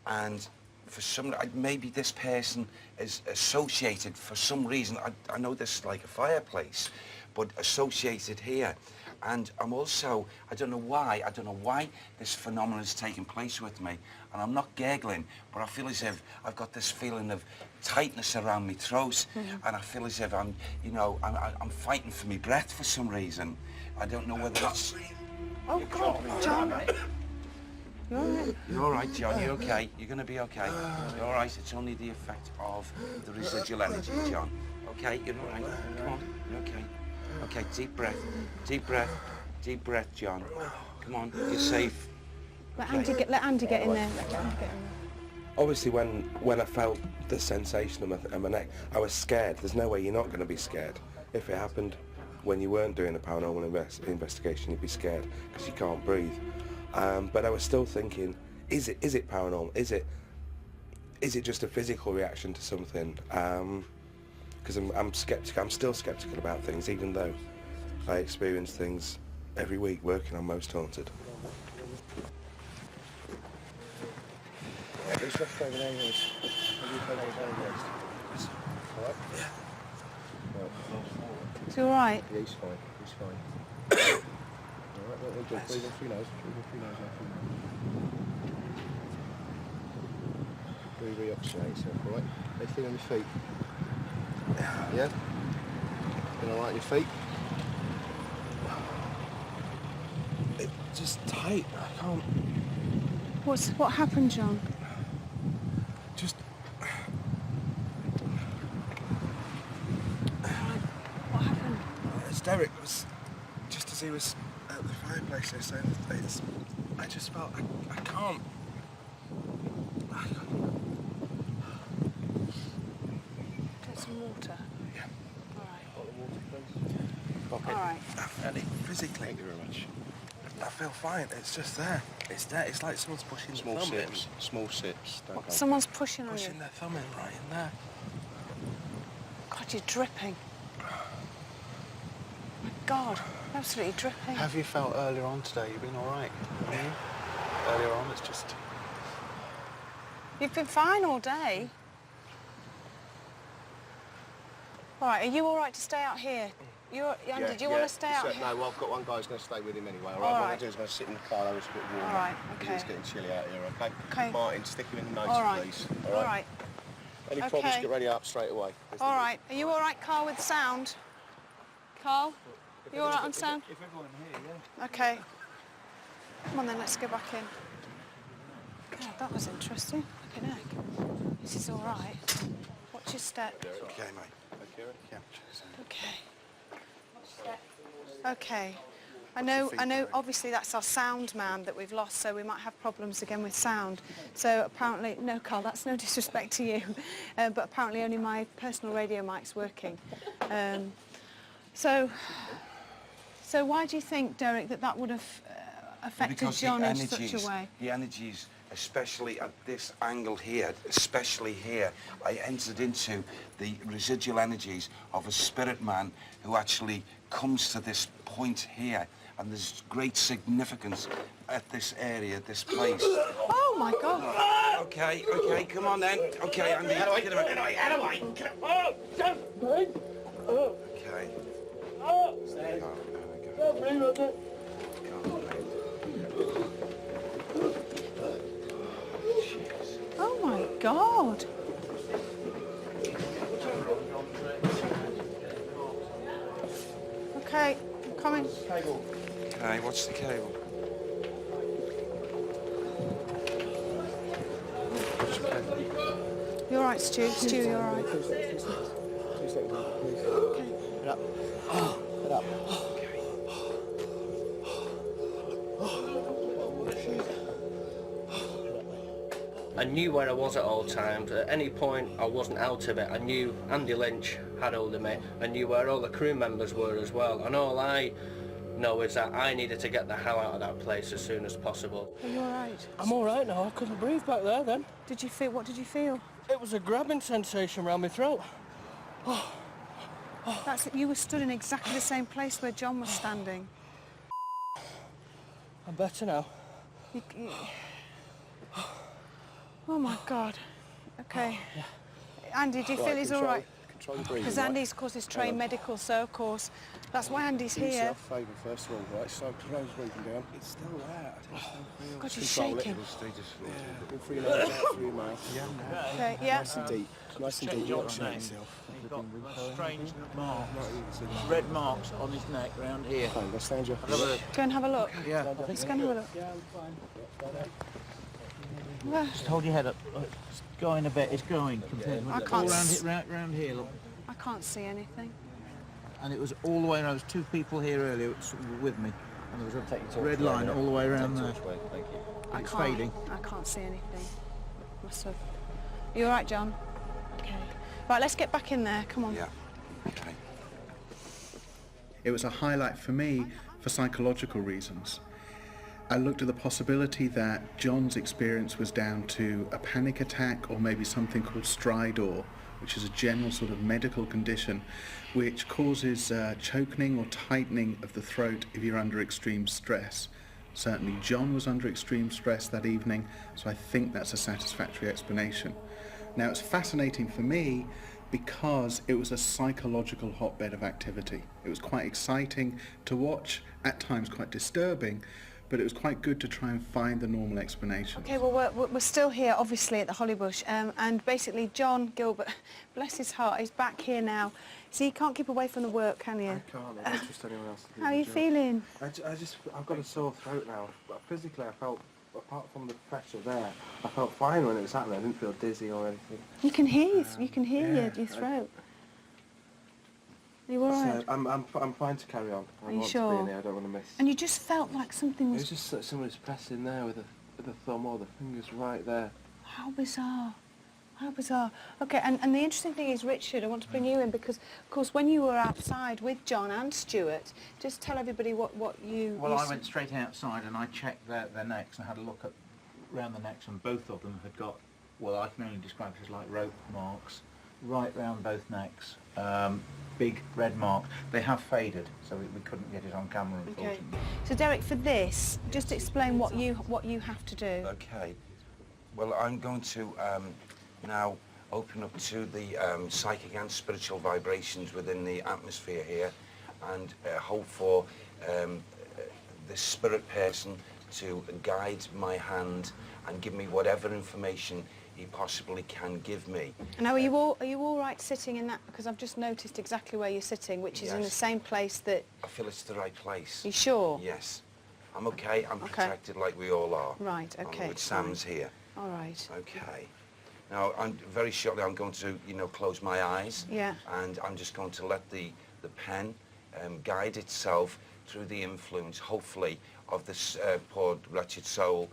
And for some, maybe this person is associated for some reason. I know this is like a fireplace, but associated here. And I'm also, I don't know why this phenomenon is taking place with me. And I'm not giggling, but I feel as if I've got this feeling of tightness around my throat. And I feel as if I'm, you know, I'm fighting for my breath for some reason. I don't know whether it's... Oh, God, John. You all right? You're all right, John. You're okay. You're going to be okay. You're all right. It's only the effect of the residual energy, John. Okay, you're all right. Come on. You're okay. Okay, deep breath. Deep breath. Deep breath, John. Come on. You're safe. Let Andy get in there. Let Andy get in there. Obviously, when I felt the sensation in my neck, I was scared. There's no way you're not going to be scared. If it happened when you weren't doing a paranormal investigation, you'd be scared because you can't breathe. But I was still thinking, is it paranormal? Is it just a physical reaction to something? Because I'm skeptical. I'm still skeptical about things, even though I experience things every week working on Most Haunted. Who's left over there is? Alright? Yeah. Is he all right? Yeah, he's fine. He's fine. Alright, what we'll do, breathe in through nose. Breathe in through nose now. Breathe, reoxygenate yourself, alright? Anything on your feet? Yeah? Been alright on your feet? It's just tight. I can't... What happened, John? Just... What happened? It's Derek. It was just as he was at the fireplace there saying it's... I just felt... I can't... Get some water. Yeah. All right. Bottle of water, please. All right. I felt it physically. Thank you very much. I feel fine. It's just there. It's there. It's like someone's pushing Small the thumb sips. Small sips. Don't go. Someone's pushing on you. Pushing their thumb in right in there. God, you're dripping. My God, absolutely dripping. Have you felt earlier on today you've been all right? Earlier on, it's just... You've been fine all day. All right, are you all right to stay out here? Andy, do you want to stay out here? No, well, I've got one guy who's going to stay with him anyway, all right? All What right. I'm going to do is I'm going to sit in the car, though, it's a bit warmer. All right, okay. It's getting chilly out here, okay? Okay. Martin, stick him in the nose, All right. please. All right. Any Okay. problems, get ready up straight away. All right. Are you all right, Carl, with sound? Carl, you all right on sound? If everyone here, yeah. Okay. Come on then, let's go back in. Oh, that was interesting. Looking heck. This is all right. Watch your step. Okay, mate. Yeah. Okay. Okay. I know, obviously that's our sound man that we've lost, so we might have problems again with sound. So apparently, no, Carl, that's no disrespect to you, but apparently only my personal radio mic's working. So why do you think, Derek, that would have affected Because John the in such a energies, way? the energies, especially at this angle here, especially here, I entered into the residual energies of a spirit man who actually comes to this point here, and there's great significance at this area, this place. Oh my God! Okay, come on then. Okay, Andy, get him out. Okay. Oh my God! Okay, fine. Cable. Okay, what's the cable? You all right, Stu? Stu, you all right? 2 seconds, 2 seconds. 2 seconds, please. Okay. Get up. Get up. I knew where I was at all times. At any point I wasn't out of it. I knew Andy Lynch had hold of me. I knew where all the crew members were as well. And all I know is that I needed to get the hell out of that place as soon as possible. Are you all right? I'm all right now. I couldn't breathe back there then. Did you feel? What did you feel? It was a grabbing sensation around my throat. That's it. You were stood in exactly the same place where John was standing. I'm better now. You... Oh my God. Okay. Andy, do you feel he's all right? Control your breathing. Because Andy's, of course, is trained medical, so of course that's why Andy's Do here. yourself a favour first of all, right? So control your breathing down. It's still there. I just don't feel. God, you're Control shaking. it. In through your nose, out through your mouth. Okay, yeah. Nice and deep. Nice and deep. You're not shaking yourself. He's got strange marks, red marks on his neck round here. Fine, go stand you. Go and have a look. Yeah. Let's go and have a look. Just hold your head up. It's going a bit. It's going compared with I all can't round s- it, round here. Look. I can't see anything. And it was all the way around. There was 2 people here earlier with me, and there was a red line all the way around there. I It's can't. fading. I can't see anything. Must have. You all right, John? Okay. Right, let's get back in there. Come on. Yeah. Okay. It was a highlight for me for psychological reasons. I looked at the possibility that John's experience was down to a panic attack or maybe something called stridor, which is a general sort of medical condition which causes choking or tightening of the throat if you're under extreme stress. Certainly John was under extreme stress that evening, so I think that's a satisfactory explanation. Now it's fascinating for me because it was a psychological hotbed of activity. It was quite exciting to watch, at times quite disturbing, but it was quite good to try and find the normal explanation. Okay, well, we're still here, obviously, at the Hollybush, and basically John Gilbert, bless his heart, he's back here now. So you can't keep away from the work, can you? I can't. I don't trust anyone else to do How are the you job. feeling? I've got a sore throat now. But physically, I felt, apart from the pressure there, I felt fine when it was happening. I didn't feel dizzy or anything. You can hear, you can hear your throat. Are you all right? So I'm fine to carry on. I Are you want sure? to be in here. I don't want to miss. And you just felt like something It was... was just that somebody's pressing there with the thumb or the fingers right there. How bizarre. How bizarre. Okay, and the interesting thing is, Richard, I want to bring you in because, of course, when you were outside with John and Stuart, just tell everybody what you... Well, you I went straight outside and I checked their necks and had a look at round the necks, and both of them had got, well, I can only describe it as like rope marks right round both necks. Big red marks. They have faded, so we couldn't get it on camera, Okay. unfortunately. So, Derek, for this, just explain what you have to do. Okay. Well, I'm going to now open up to the psychic and spiritual vibrations within the atmosphere here, and hope for this spirit person to guide my hand and give me whatever information he possibly can give me. Now, are you all right sitting in that? Because I've just noticed exactly where you're sitting, which is in the Yes. same place that... I feel it's the right place. You sure? Yes. I'm okay. I'm Okay. protected like we all are. Right, okay, With Sam's here. All right. Okay. Now, very shortly I'm going to, close my eyes. Yeah. And I'm just going to let the pen guide itself through the influence, hopefully, of this poor wretched soul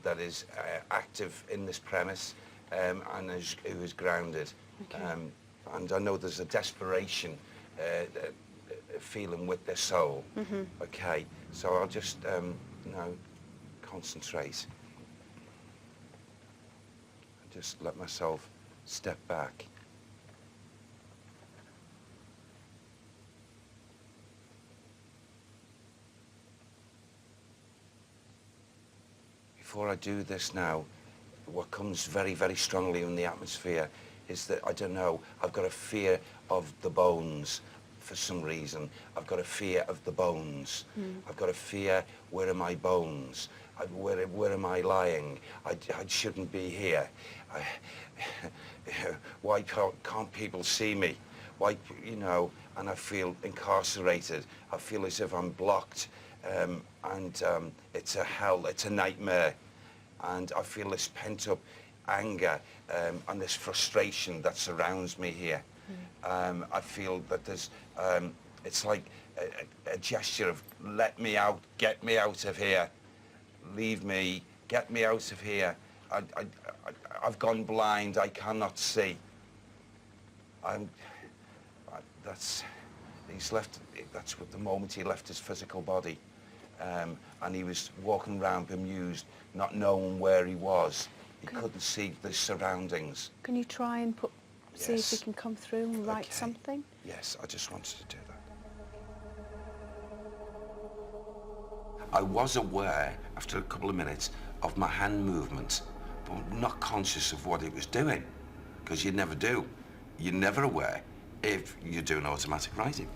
that is active in this premise and who is grounded. Okay. And I know there's a desperation feeling with their soul. Mm-hmm. Okay, so I'll just, concentrate. Just let myself step back. Before I do this now, what comes very, very strongly in the atmosphere is that, I don't know, I've got a fear of the bones for some reason. I've got a fear of the bones. I've got a fear, where are my bones? Where am I lying? I shouldn't be here. Why can't people see me? Why, and I feel incarcerated. I feel as if I'm blocked, and it's a hell, it's a nightmare. And I feel this pent-up anger and this frustration that surrounds me here. I feel that there's, it's like a gesture of let me out, get me out of here, leave me, get me out of here. I've gone blind, I cannot see. He's left, that's what the moment he left his physical body. And he was walking around bemused, not knowing where he was. He couldn't see the surroundings. Can you try and see if you can come through and write Okay. something? Yes, I just wanted to do that. I was aware, after a couple of minutes, of my hand movement, but not conscious of what it was doing, because you never do. You're never aware if you're doing automatic writing.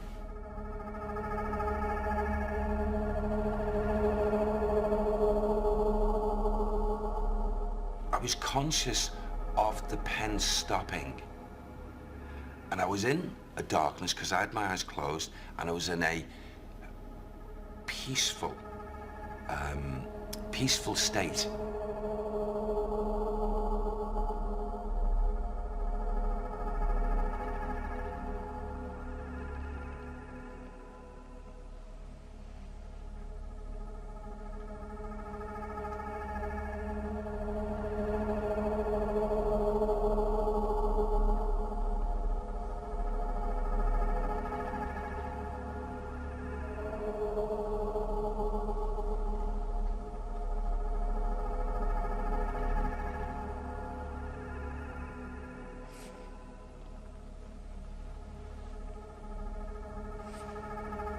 I was conscious of the pen stopping, and I was in a darkness because I had my eyes closed, and I was in a peaceful state.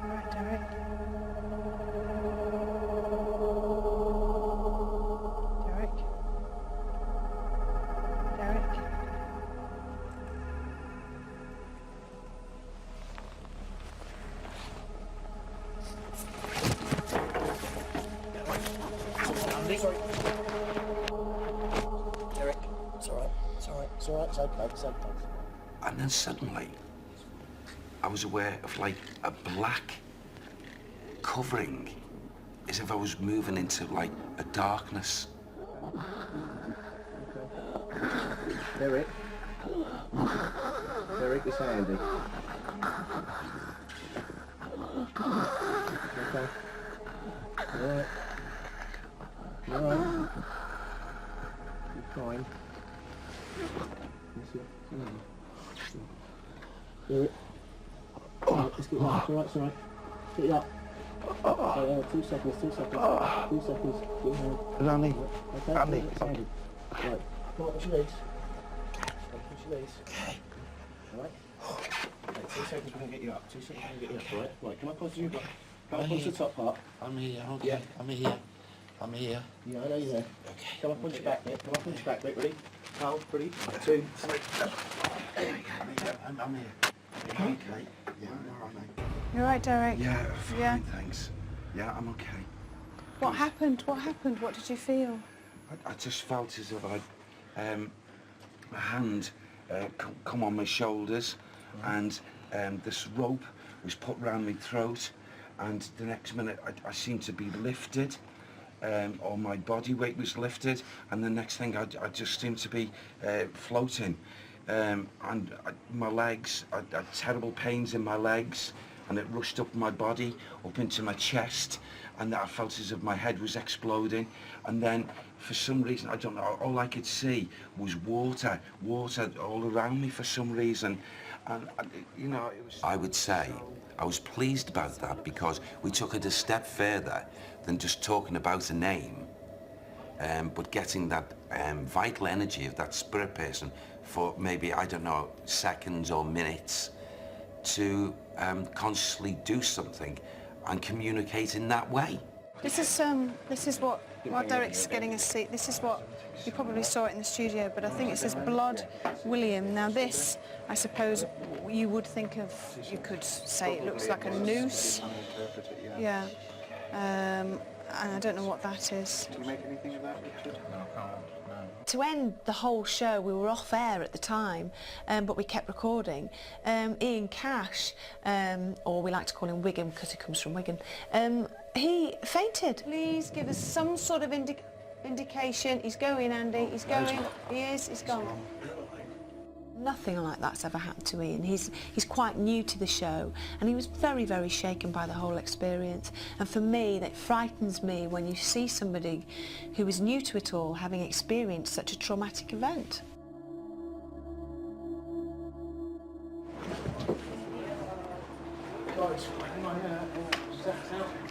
Right, Derek. Derek. Andy? Sorry. Derek, it's all right. It's all right. It's all right. It's okay. It's okay. And then suddenly, I was aware of like a black covering, as if I was moving into like a darkness. Derek? Derek, it's Andy. Okay. Alright. You alright? You're fine. Derek? Let's get you up. It's alright, it's alright. Get you up. 2 seconds, 2 seconds. 2 seconds. Get your hand. Andy. Okay, Andy. it's Andy. Right. Come on, push your legs. Push your legs. Okay. Alright? Right, 2 seconds we can get you up. 2 seconds we can get you up, alright? Right, come up onto your back. Come up onto the top part. I'm here, okay. Yeah. I'm here. I'm here. Yeah, I know you're there. Okay. Come up onto your back, mate. Come up onto your back, mate. Ready? Hold, ready? 2, 3. I'm here. Okay. Yeah, I'm all right, mate. You all right, Derek? Yeah, fine, Yeah. thanks. Yeah, I'm okay. What happened? What happened? What did you feel? I just felt as if I'd my hand come on my shoulders, and this rope was put round my throat, and the next minute I seemed to be lifted, or my body weight was lifted, and the next thing I just seemed to be floating. My legs, I had terrible pains in my legs, and it rushed up my body, up into my chest, and I felt as if my head was exploding. And then, for some reason, I don't know, all I could see was water all around me for some reason. And, you know, it was... I would say I was pleased about that, because we took it a step further than just talking about a name, but getting that vital energy of that spirit person for maybe, I don't know, seconds or minutes to consciously do something and communicate in that way. This is what Derek's getting us see. This is what you probably saw it in the studio, but I think it says Blood William. Now this, I suppose, you would think of. You could say it looks like a noose. Yeah. And I don't know what that is. Do you make anything of that, Richard? No, I can't. No. To end the whole show, we were off air at the time, but we kept recording. Ian Cash, or we like to call him Wigan because he comes from Wigan, he fainted. Please give us some sort of indication. He's going, Andy. He's going. He is. He's gone. Nothing like that's ever happened to Ian. He's quite new to the show, and he was very, very shaken by the whole experience. And for me, that frightens me when you see somebody who is new to it all having experienced such a traumatic event.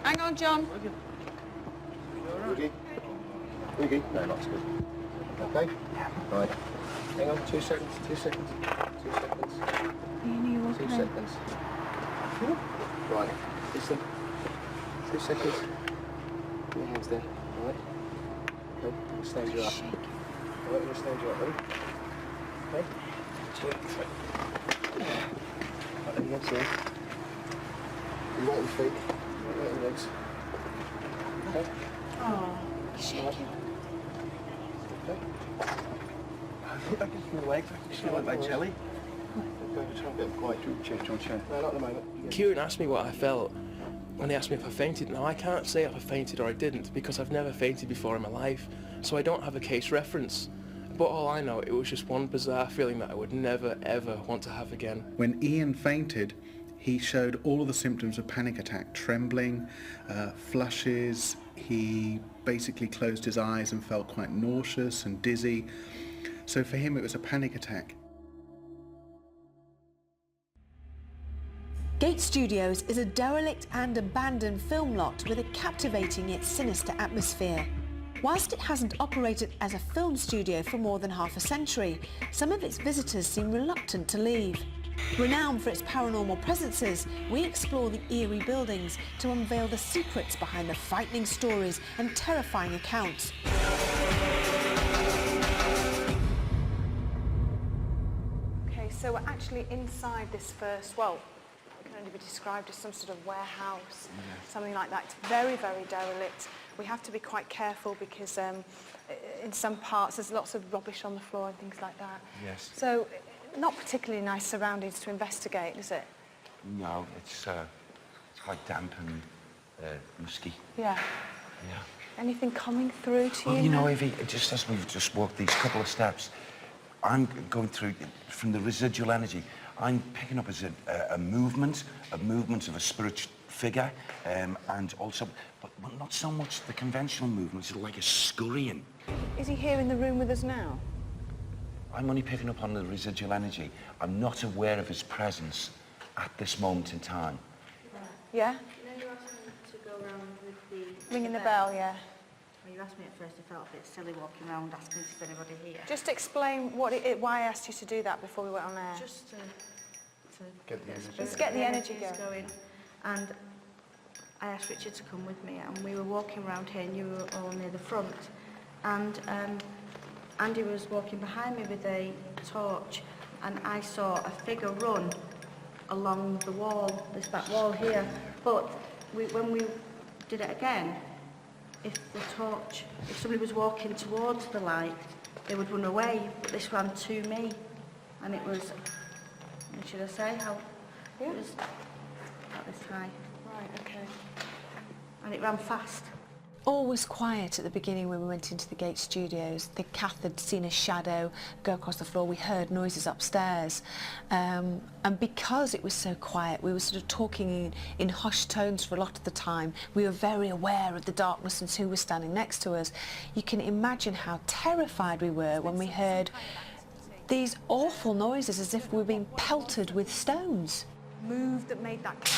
Hang on, John. Wiggy? No, not too good. Okay? Right. Hang on, 2 seconds, 2 seconds, 2 seconds. Ian, are you okay? 2 seconds. Right, listen. 2 seconds. Put your hands there, alright? Okay, I'm going to stand you up. Alright, I'm going to stand you up, ready? Okay? Right, let me get here. You right your feet, right your legs. Okay? Oh, he's shaking. Okay? I can feel the legs, I can feel like my jelly. Go over, try and get quiet. Chair. No, not at the moment. Kieran asked me what I felt, and he asked me if I fainted. Now, I can't say if I fainted or I didn't, because I've never fainted before in my life, so I don't have a case reference. But all I know, it was just one bizarre feeling that I would never, ever want to have again. When Ian fainted, he showed all of the symptoms of panic attack, trembling, flushes. He basically closed his eyes and felt quite nauseous and dizzy. So for him, it was a panic attack. Gate Studios is a derelict and abandoned film lot with a captivating yet sinister atmosphere. Whilst it hasn't operated as a film studio for more than half a century, some of its visitors seem reluctant to leave. Renowned for its paranormal presences, we explore the eerie buildings to unveil the secrets behind the frightening stories and terrifying accounts. Okay, so we're actually inside this first, well, it can only be described as some sort of warehouse, something like that. It's very, very derelict. We have to be quite careful because in some parts there's lots of rubbish on the floor and things like that. Yes. So, not particularly nice surroundings to investigate, is it? No, it's quite damp and musky. Yeah. Yeah. Anything coming through to Well, you? you know, now? Evie, just as we've just walked these couple of steps, I'm going through, from the residual energy, I'm picking up as a movement of a spiritual figure, and also, but not so much the conventional movements, it's like a scurrying. Is he here in the room with us now? I'm only picking up on the residual energy. I'm not aware of his presence at this moment in time. Yeah? You know, you asked me to go around with the... Ringing the bell, yeah. Well, you asked me at first, I felt a bit silly walking around asking if there's anybody here. Just explain why I asked you to do that before we went on air. Just to Get the energy. Let's get the energy energies going. And I asked Richard to come with me, and we were walking around here, and you were all near the front. And Andy was walking behind me with a torch, and I saw a figure run along the wall, this back wall here. But when we did it again, if somebody was walking towards the light, they would run away, but this ran to me. And it was, what should I say, how it was about this high. Right, okay. And it ran fast. All was quiet at the beginning when we went into the Gate Studios. The Kath had seen a shadow go across the floor. We heard noises upstairs. And because it was so quiet, we were sort of talking in hushed tones for a lot of the time. We were very aware of the darkness and who was standing next to us. You can imagine how terrified we were when we heard these awful noises as if we were being pelted with stones. Move that made that...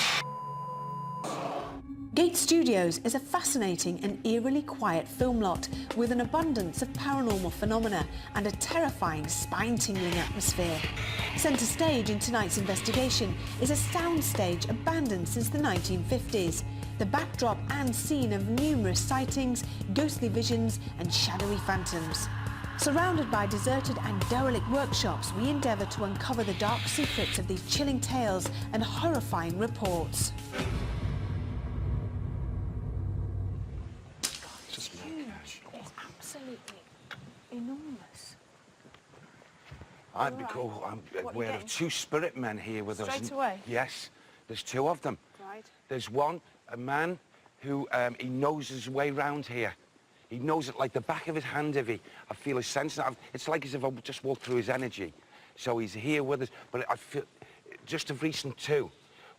Gate Studios is a fascinating and eerily quiet film lot with an abundance of paranormal phenomena and a terrifying, spine-tingling atmosphere. Centre stage in tonight's investigation is a soundstage abandoned since the 1950s, the backdrop and scene of numerous sightings, ghostly visions and shadowy phantoms. Surrounded by deserted and derelict workshops, we endeavour to uncover the dark secrets of these chilling tales and horrifying reports. It's absolutely enormous. I'm aware of 2 spirit men here with us. Straight away? Yes, there's 2 of them. Right. There's one, a man who he knows his way round here. He knows it like the back of his hand, I feel his sense. It's like as if I just walked through his energy. So he's here with us, but I feel, just of recent 2.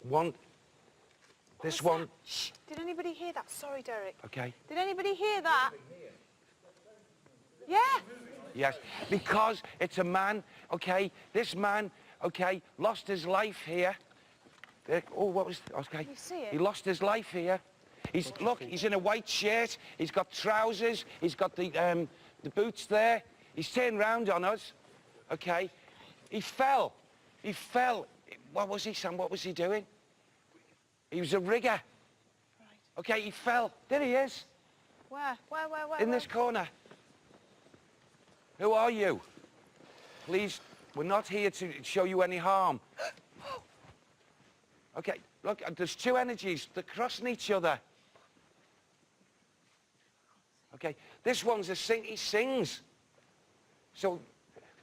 One, this one... Shh, did anybody hear that? Sorry, Derek. Okay. Did anybody hear that? Yeah. Yes, because it's a man, okay, this man, okay, lost his life here. What was, okay. You see it? He lost his life here. Look, he's in a white shirt, he's got trousers, he's got the boots there. He's turned round on us, okay. He fell. What was he, Sam? What was he doing? He was a rigger. Right. Okay, he fell. There he is. Where? In this corner. Who are you? Please, we're not here to show you any harm. Okay, look, there's 2 energies. They're crossing each other. Okay, this one's he sings. So,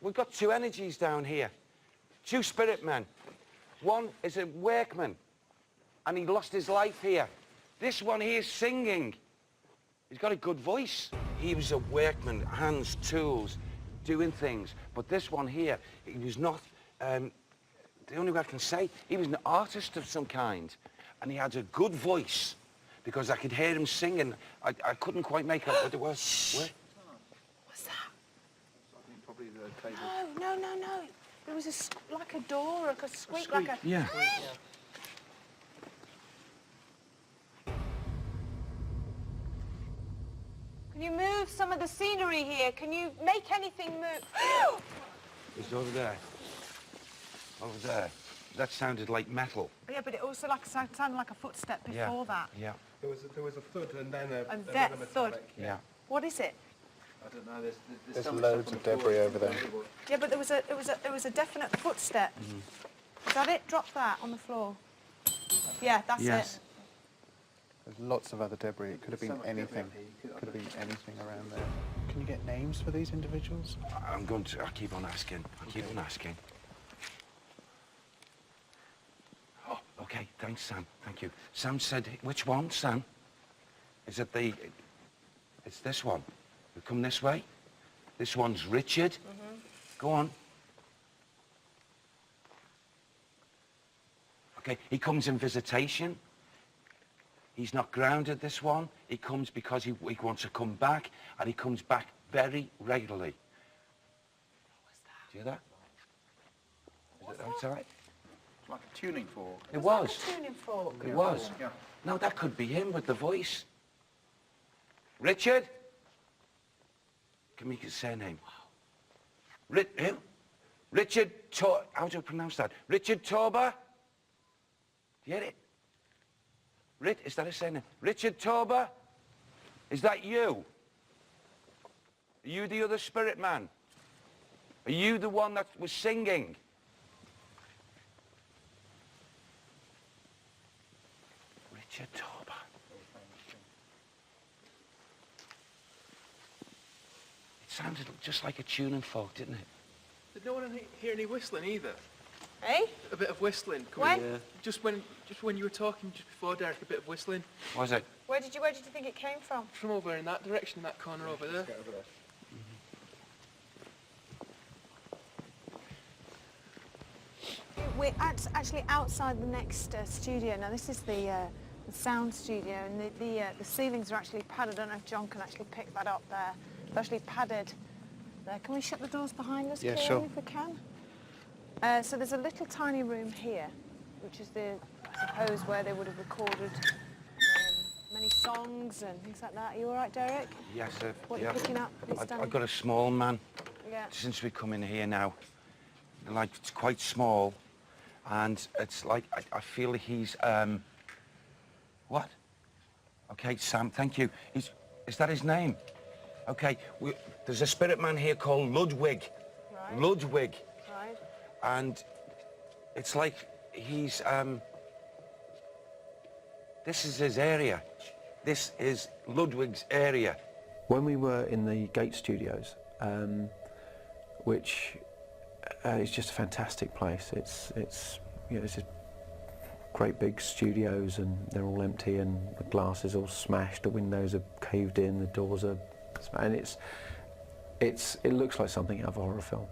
we've got 2 energies down here. 2 spirit men. One is a workman, and he lost his life here. This one here is singing. He's got a good voice. He was a workman, hands, tools, doing things. But this one here, he was not, the only way I can say, he was an artist of some kind. And he had a good voice, because I could hear him singing. I couldn't quite make out what it was. Shh. What's that? Probably the table. No. There was like a door, like a squeak, like a... Yeah. Can you move some of the scenery here? Can you make anything move? It's over there. Over there. That sounded like metal. Yeah, but it also sounded like a footstep before that. Yeah. There was a thud and then And that thud. Yeah. What is it? I don't know. There's loads of debris over there. Yeah, but there was a definite footstep. Is that it? Drop that on the floor. Yeah, that's Yes. it. There's lots of other debris. It could have been anything. Could have been anything around there. Can you get names for these individuals? I'll keep on asking. Keep on asking. Oh, okay. Thanks, Sam. Thank you. Sam said, which one, Sam? Is it it's this one. We come this way. This one's Richard. Go on. Okay, he comes in visitation. He's not grounded, this one. He comes because he wants to come back, and he comes back very regularly. What was that? Do you hear that? Is it outside? It's like a tuning fork. It was. That a tuning fork? It was. Yeah. No, that could be him with the voice. Richard? Give me his surname. Who? Richard how do I pronounce that? Richard Torber? Do you hear it? Is that his surname? Richard Torber? Is that you? Are you the other spirit man? Are you the one that was singing? Richard Torber. It sounded just like a tuning fork, didn't it? Did no one hear any whistling either? Eh? A bit of whistling. When? Yeah. Just when you were talking just before, Derek, a bit of whistling. Was it? Where did you think it came from? From over in that direction, in that corner over there. We're actually outside the next studio. Now this is the sound studio, and the ceilings are actually padded. I don't know if John can actually pick that up there. They're actually padded there. Can we shut the doors behind us, Yeah, Kieran, sure. if we can? So there's a little tiny room here, which is I suppose, where they would have recorded many songs and things like that. Are you all right, Derek? Yes, sir. What are you picking up? I've got a small man. Yeah. Since we come in here now, like, it's quite small, and it's like I feel he's what? Okay, Sam, thank you. Is that his name? Okay, there's a spirit man here called Ludwig. Right. Ludwig. Right. And it's like he's this is his area. This is Ludwig's area. When we were in the Gate Studios, which it's just a fantastic place. It's you know, it's just great big studios, and they're all empty, and the glass is all smashed, the windows are caved in, the doors are, and it looks like something out of a horror film.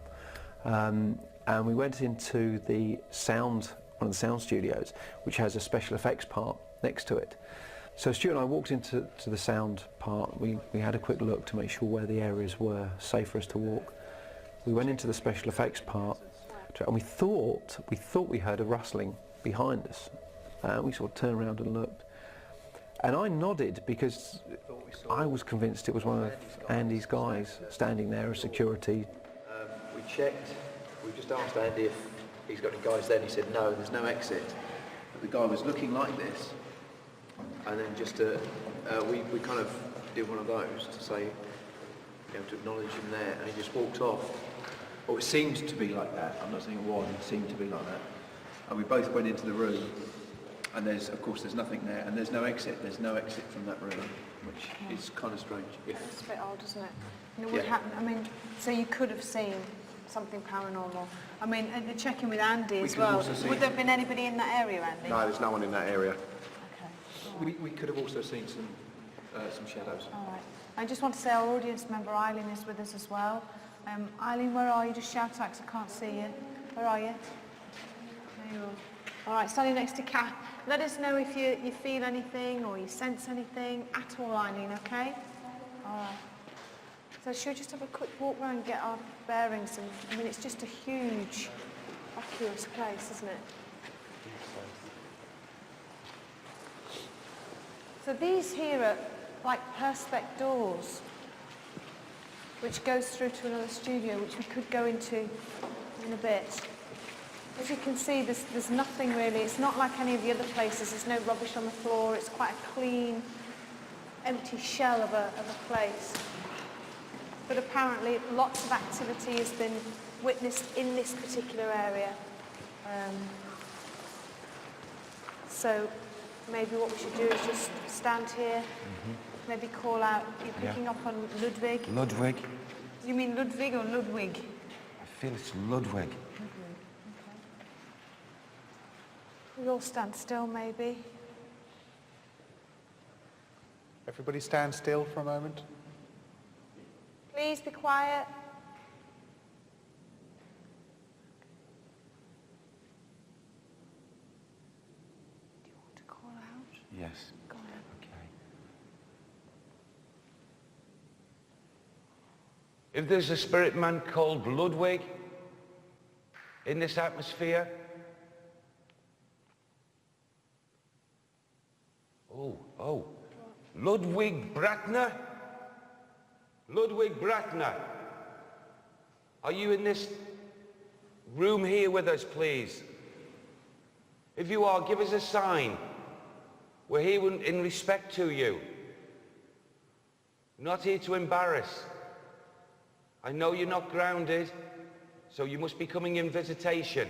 And we went into the one of the sound studios, which has a special effects part next to it. So Stuart and I walked into the sound part. We had a quick look to make sure where the areas were safe for us to walk. We went into the special effects part, and we thought we heard a rustling behind us. We sort of turned around and looked. And I nodded because I was convinced it was one of Andy's guys standing there as security. We checked, we just asked Andy if he's got any guys there, and he said no, there's no exit. But the guy was looking like this, and then just we kind of did one of those to say, you know, to acknowledge him there, and he just walked off. Or it seemed to be like that. I'm not saying it was, it seemed to be like that. And we both went into the room, and of course there's nothing there, and there's no exit. There's no exit from that room, which is kind of strange. It's a bit odd, isn't it? And it would happen. I mean, so you could have seen something paranormal. I mean, and checking with Andy as well. Would there have been anybody in that area, Andy? No, there's no one in that area. Okay. We could have also seen some shadows. All right. I just want to say our audience member Eileen is with us as well. Eileen, where are you? Just shout out because I can't see you. Where are you? There you are. All right, standing next to Kat. Let us know if you feel anything or you sense anything at all, Eileen, okay? All right. So should we just have a quick walk around and get our bearings? And I mean, it's just a huge, vacuous place, isn't it? So these here are like perspex doors, which goes through to another studio, which we could go into in a bit. As you can see, there's nothing really. It's not like any of the other places. There's no rubbish on the floor. It's quite a clean, empty shell of a place. But apparently lots of activity has been witnessed in this particular area. So maybe what we should do is just stand here, maybe call out. You're picking up on Ludwig. Ludwig. You mean Ludwig or Ludwig? I feel it's Ludwig. We all stand still, maybe. Everybody stand still for a moment. Please be quiet. Do you want to call out? Yes. Go on. Okay. If there's a spirit man called Ludwig in this atmosphere, oh, Ludwig Bratner? Ludwig Bratner, are you in this room here with us, please? If you are, give us a sign. We're here in respect to you. Not here to embarrass. I know you're not grounded, so you must be coming in visitation.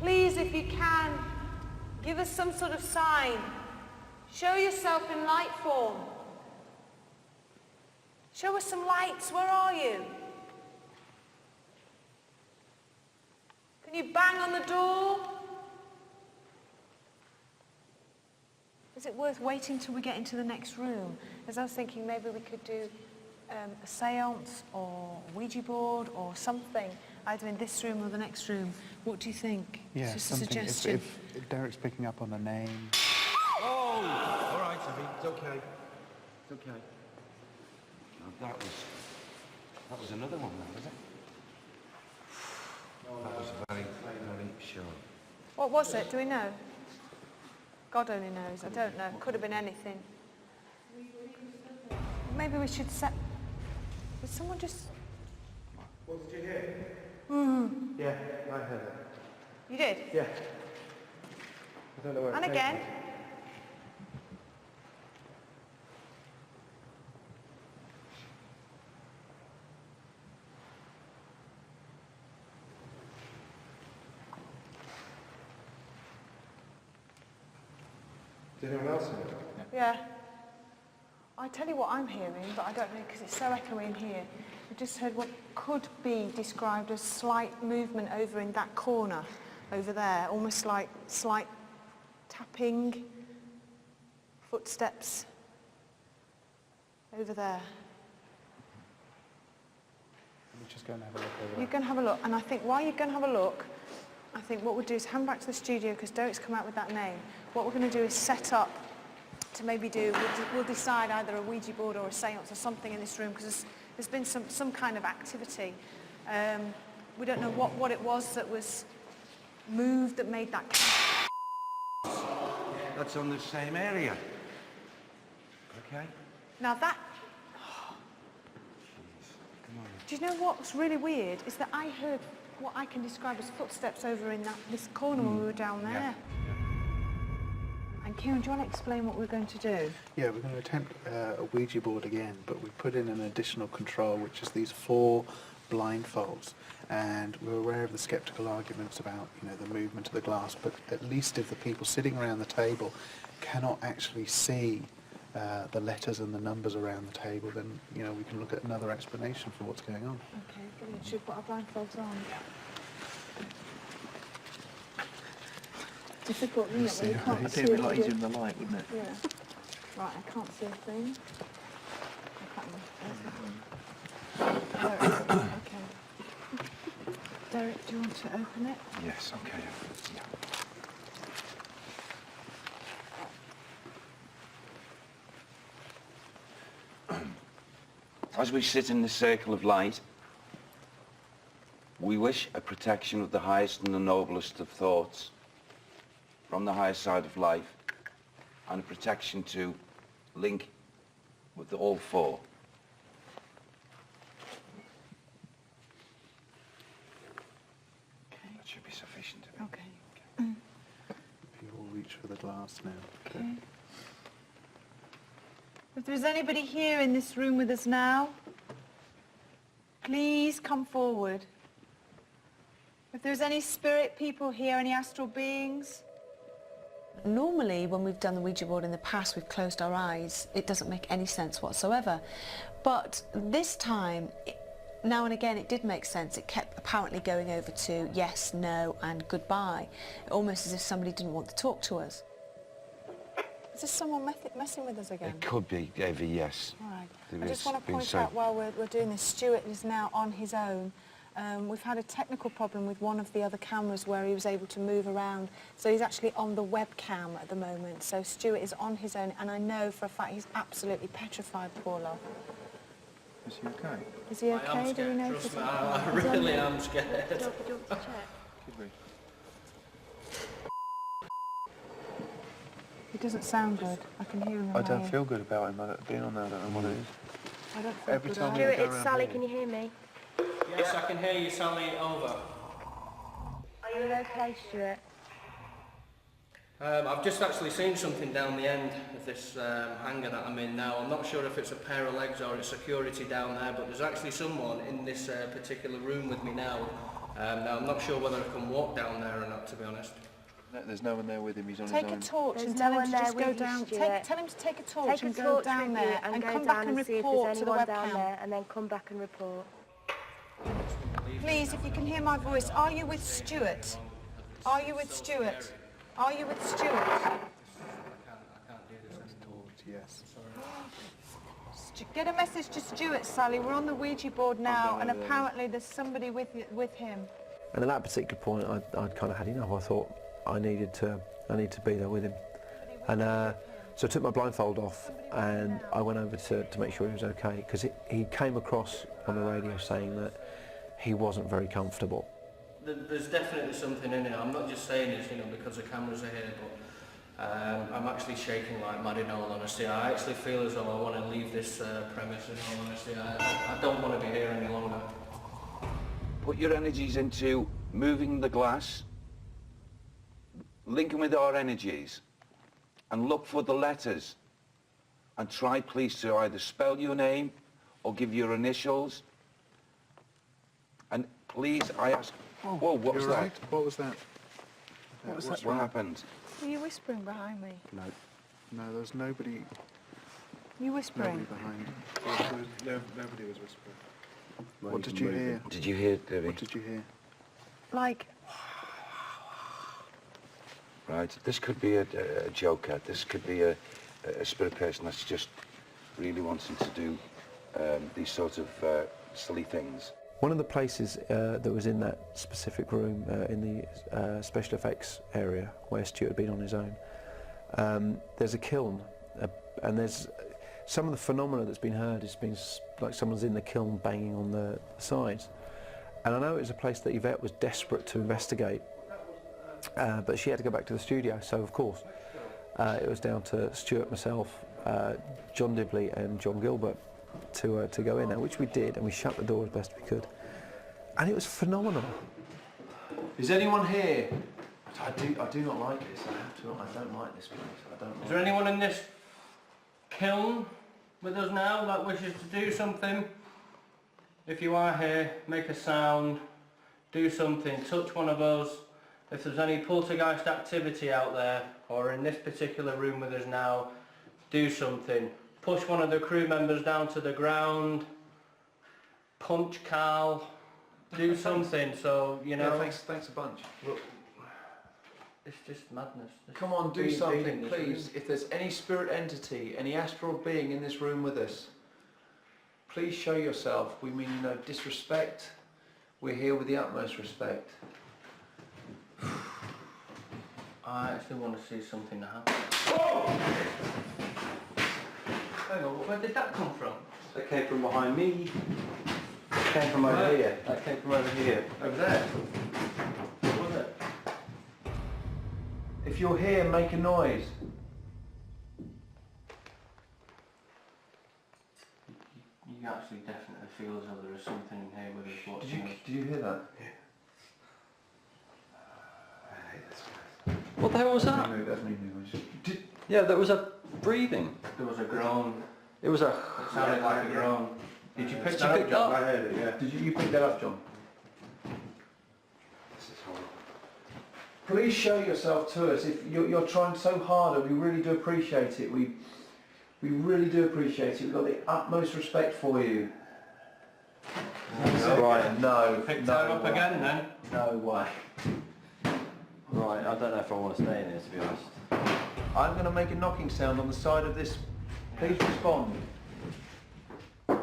Please, if you can, give us some sort of sign. Show yourself in light form. Show us some lights. Where are you? Can you bang on the door? Is it worth waiting till we get into the next room? As I was thinking, maybe we could do a seance or Ouija board or something, either in this room or the next room. What do you think? Yeah, it's just a something. suggestion. If Derek's picking up on a name. Oh, all right, Abby, it's okay. It's okay. No, that was another one, then, was it? That was very, very short. What was it? Do we know? God only knows. I don't know. Could have been anything. Maybe we should set... Did someone just... What did you hear? Yeah, I heard it. You did? Yeah. I don't know where it And came again? from. Did anyone else hear it? Yeah. I tell you what I'm hearing, but I don't know because it's so echoey in here. I just heard what could be described as slight movement over in that corner, over there, almost like slight tapping, footsteps over there. We're just going to have a look over You're there. going to have a look, and I think while you're going to have a look, I think what we'll do is hand back to the studio because Derek's come out with that name. What we're going to do is set up to maybe we'll decide either a Ouija board or a seance or something in this room because there's been some kind of activity. We don't know what it was that was moved that made that. That's on the same area. Okay? Now that, Come on. do you know what's really weird is that I heard what I can describe as footsteps over in this corner when we were down there. Yeah. And Kieran, do you want to explain what we're going to do? Yeah, we're going to attempt a Ouija board again, but we put in an additional control, which is these 4 blindfolds. And we're aware of the sceptical arguments about, you know, the movement of the glass, but at least if the people sitting around the table cannot actually see the letters and the numbers around the table, then, you know, we can look at another explanation for what's going on. Okay, brilliant. Should we put our blindfolds on? Difficult, isn't it? When you can't see It'd be a lot what easier you- in the light, wouldn't it? Yeah. Right, I can't see a thing. I can't remember. There it is. Okay. Derek, do you want to open it? Yes, okay. Yeah. As we sit in the circle of light, we wish a protection of the highest and the noblest of thoughts from the higher side of life, and a protection to link with all 4. Okay. That should be sufficient. Okay. If you all reach for the glass now. Okay. If there's anybody here in this room with us now, please come forward. If there's any spirit people here, any astral beings. Normally, when we've done the Ouija board in the past, we've closed our eyes. It doesn't make any sense whatsoever. But this time, now and again, it did make sense. It kept apparently going over to yes, no, and goodbye, almost as if somebody didn't want to talk to us. Is this someone messing with us again? It could be, Evie, yes. All right. There I just is want to been point so- out while we're doing this, Stuart is now on his own. We've had a technical problem with one of the other cameras where he was able to move around. So he's actually on the webcam at the moment. So Stuart is on his own, and I know for a fact he's absolutely petrified, poor love. Is he okay? Is he I okay? am Do you scared, know? trust if me, he's I okay? Is he really okay? am scared. Do you want to check? Could we? He doesn't sound good. I can hear him in I my don't ear. feel good about him. Being on there, I don't know what it is. I don't feel Every good time either. we Stuart, go it's around Sally, here- can you hear me? Yes, I can hear you, Sally, over. Are you okay, Stuart? I've just actually seen something down the end of this hangar that I'm in now. I'm not sure if it's a pair of legs or it's security down there, but there's actually someone in this particular room with me now. Now, I'm not sure whether I can walk down there or not, to be honest. No, there's no one there with him. He's on Take his a own. torch There's and no tell him one to there just go with you, down. Stuart. Tell him to take a torch Take a and go torch down with there you and go come down back and and see if report there's to the anyone down webcam. there, and then come back and report. Please, if you can hear my voice, are you with Stuart? Are you with Stuart? Are you with Stuart? I can't do this. Yes. Get a message to Stuart, Sally. We're on the Ouija board now, and apparently there's somebody with him. And at that particular point, I'd kind of had enough. I thought I need to be there with him. And so I took my blindfold off and I went over to make sure he was okay, because he came across on the radio saying that he wasn't very comfortable. There's definitely something in it. I'm not just saying this, because the cameras are here, but I'm actually shaking like mad in all honesty. I actually feel as though I want to leave this premise in all honesty. I don't want to be here any longer. Put your energies into moving the glass, linking with our energies, and look for the letters. And try, please, to either spell your name or give your initials. And please, I ask... Whoa, what was You're that? right. What was that? What was that? What happened? Were you whispering behind me? No. No, there's nobody You whispering? Nobody behind. Nobody was whispering. What did you hear? Did you hear, Debbie? What did you hear? Like, Right, this could be a joker. This could be a spirit person that's just really wanting to do these sorts of silly things. One of the places that was in that specific room, in the special effects area where Stuart had been on his own, there's a kiln, and there's some of the phenomena that's been heard has been like someone's in the kiln banging on the sides. And I know it was a place that Yvette was desperate to investigate, but she had to go back to the studio, so of course it was down to Stuart, myself, John Dibley and John Gilbert to go in there, which we did, and we shut the door as best we could. And it was phenomenal. Is anyone here? I do not like this. I don't like this place. I don't like Is there anyone in this kiln with us now that wishes to do something? If you are here, make a sound, do something, touch one of us. If there's any poltergeist activity out there, or in this particular room with us now, do something. Push one of the crew members down to the ground, punch Carl, do something, so, you know. Yeah, thanks a bunch. Look, it's just madness. Come on, do something, please. If there's any spirit entity, any astral being in this room with us, please show yourself. We mean no disrespect. We're here with the utmost respect. I actually want to see something happen. Whoa! Hang on, where did that come from? That came from behind me. That came from over here. That came from over here. Over there. What was it? If you're here, make a noise. You actually definitely feel as though there is something in here with us watching us. Did you hear that? Yeah. What the hell was that? Yeah, there was a breathing. There was a groan. It was a... It sounded like a groan. Did you pick that up, that John? up? I heard it, yeah. Did you pick that up, John? This is horrible. Please show yourself to us. If you're trying so hard, and we really do appreciate it. We really do appreciate it. We've got the utmost respect for you. Right. No. Picked no that up way. again then? No way. Right, I don't know if I want to stay in here, to be honest. I'm going to make a knocking sound on the side of this. Please respond. Did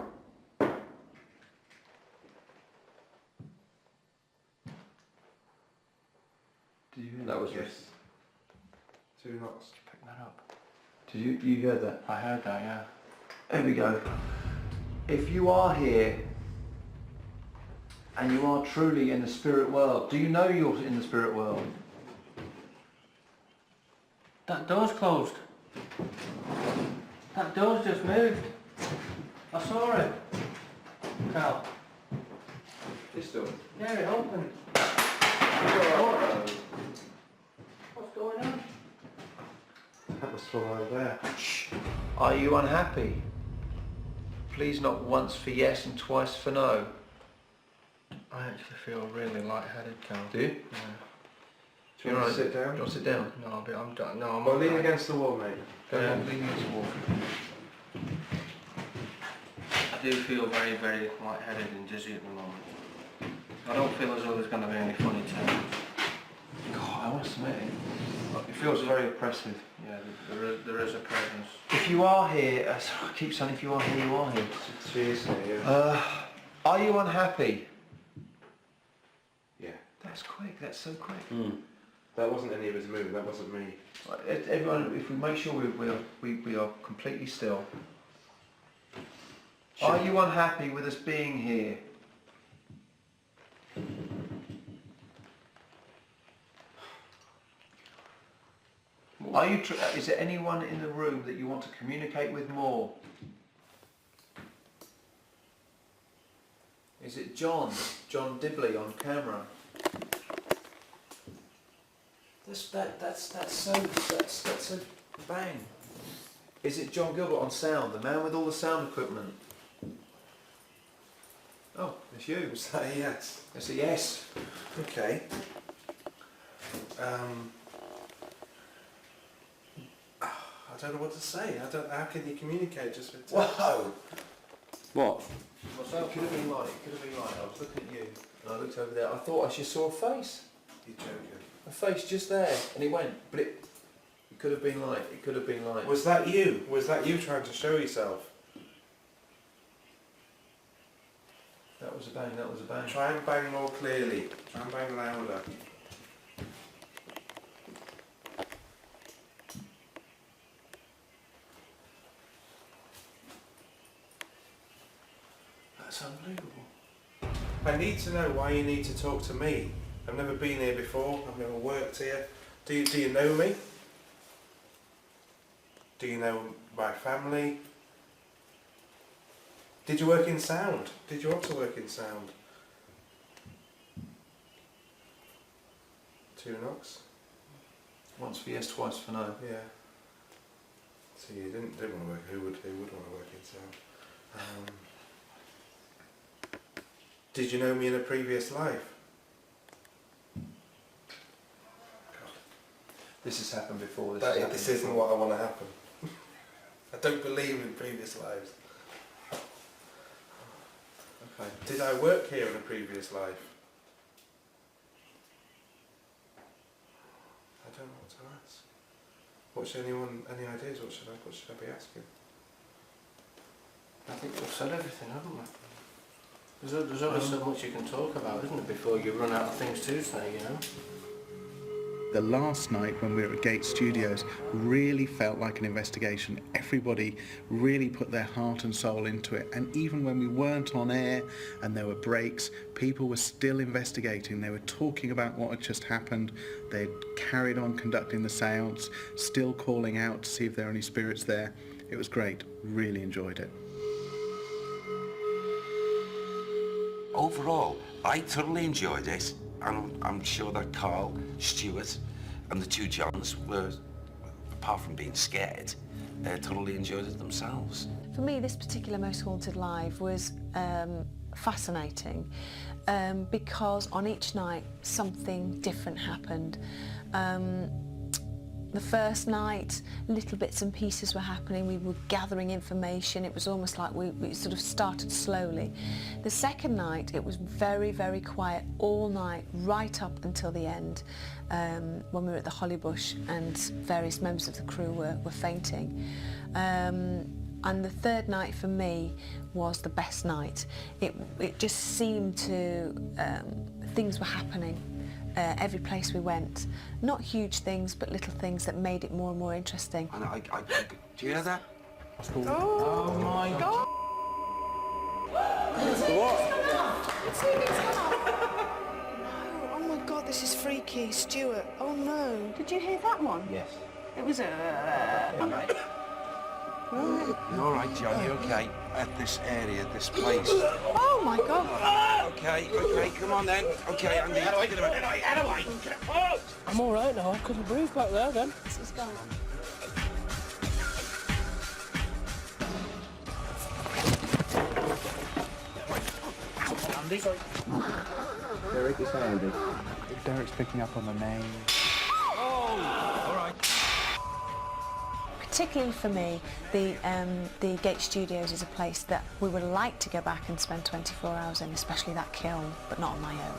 you hear That was... Yes. 2 knocks. Pick that up. Did you heard that? I heard that, yeah. There we go. If you are here and you are truly in the spirit world, do you know you're in the spirit world? That door's closed. That door's just moved. I saw it. Carl. This door. Yeah, it opened. What's going on? That was from over there. Are you unhappy? Please not once for yes and twice for no. I actually feel really lightheaded, Carl. Do you? Yeah. Do you want to sit Do down? you want to sit down? No, but I'm done. No, I'm Well, lean alright. against the wall, mate. Go Yeah. on, lean against the wall. I do feel very, very lightheaded and dizzy at the moment. I don't feel as though there's going to be any funny turns. God, I must admit it feels very oppressive. Yeah, there is a presence. If you are here, I keep saying if you are here, you are here. She is here, yeah. Are you unhappy? Yeah. That's quick, that's so quick. That wasn't any of his moving, that wasn't me. Right, everyone, if we make sure we are completely still. Are you unhappy with us being here? Are you? Is there anyone in the room that you want to communicate with more? Is it John Dibley on camera? That's so bang. Is it John Gilbert on sound, the man with all the sound equipment? Oh, it's you. Was that a yes? It's a yes. Okay. don't know what to say. How can you communicate just with Whoa! What? It could have been like, I was looking at you and I looked over there. I thought I just saw a face. You're joking. A face just there, and it went blip. It could have been like. Was that you? Was that you trying to show yourself? That was a bang. Try and bang more clearly. Try and bang louder. That's unbelievable. I need to know why you need to talk to me. I've never been here before. I've never worked here. Do you know me? Do you know my family? Did you work in sound? Did you also work in sound? 2 knocks? Once for yes, twice for no. Yeah. So you didn't want to work. Who would want to work in sound? Did you know me in a previous life? This has happened before. This isn't what I want to happen. I don't believe in previous lives. Okay. Did I work here in a previous life? I don't know what to ask. Any ideas? What should I be asking? I think we've said everything, haven't we? There's only so much you can talk about, isn't there, before you run out of things to say, you know? The last night when we were at Gate Studios really felt like an investigation. Everybody really put their heart and soul into it, and even when we weren't on air and there were breaks, people were still investigating. They were talking about what had just happened. They carried on conducting the seance, still calling out to see if there are any spirits there. It was great. Really enjoyed it. Overall, I thoroughly enjoyed it, and I'm sure that Carl, Stuart and the 2 Johns were, apart from being scared, thoroughly enjoyed it themselves. For me, this particular Most Haunted Live was fascinating because on each night something different happened. The first night, little bits and pieces were happening. We were gathering information. It was almost like we sort of started slowly. The second night, it was very, very quiet all night, right up until the end, when we were at the Hollybush and various members of the crew were fainting. And the third night for me was the best night. It just seemed to, things were happening. Every place we went, not huge things, but little things that made it more and more interesting. And do you hear that? Oh my God! Oh my God, this is freaky, Stuart. Oh no. Did you hear that one? Yes. It was You all right, John? You okay? At this area, this place. Oh my God. Okay, come on then. Okay, Andy. How do I? I'm all right now. I couldn't breathe back there then. This is gone. Andy? Derek, it's Andy. Derek's picking up on the name. Particularly for me, the Gate Studios is a place that we would like to go back and spend 24 hours in, especially that kiln, but not on my own.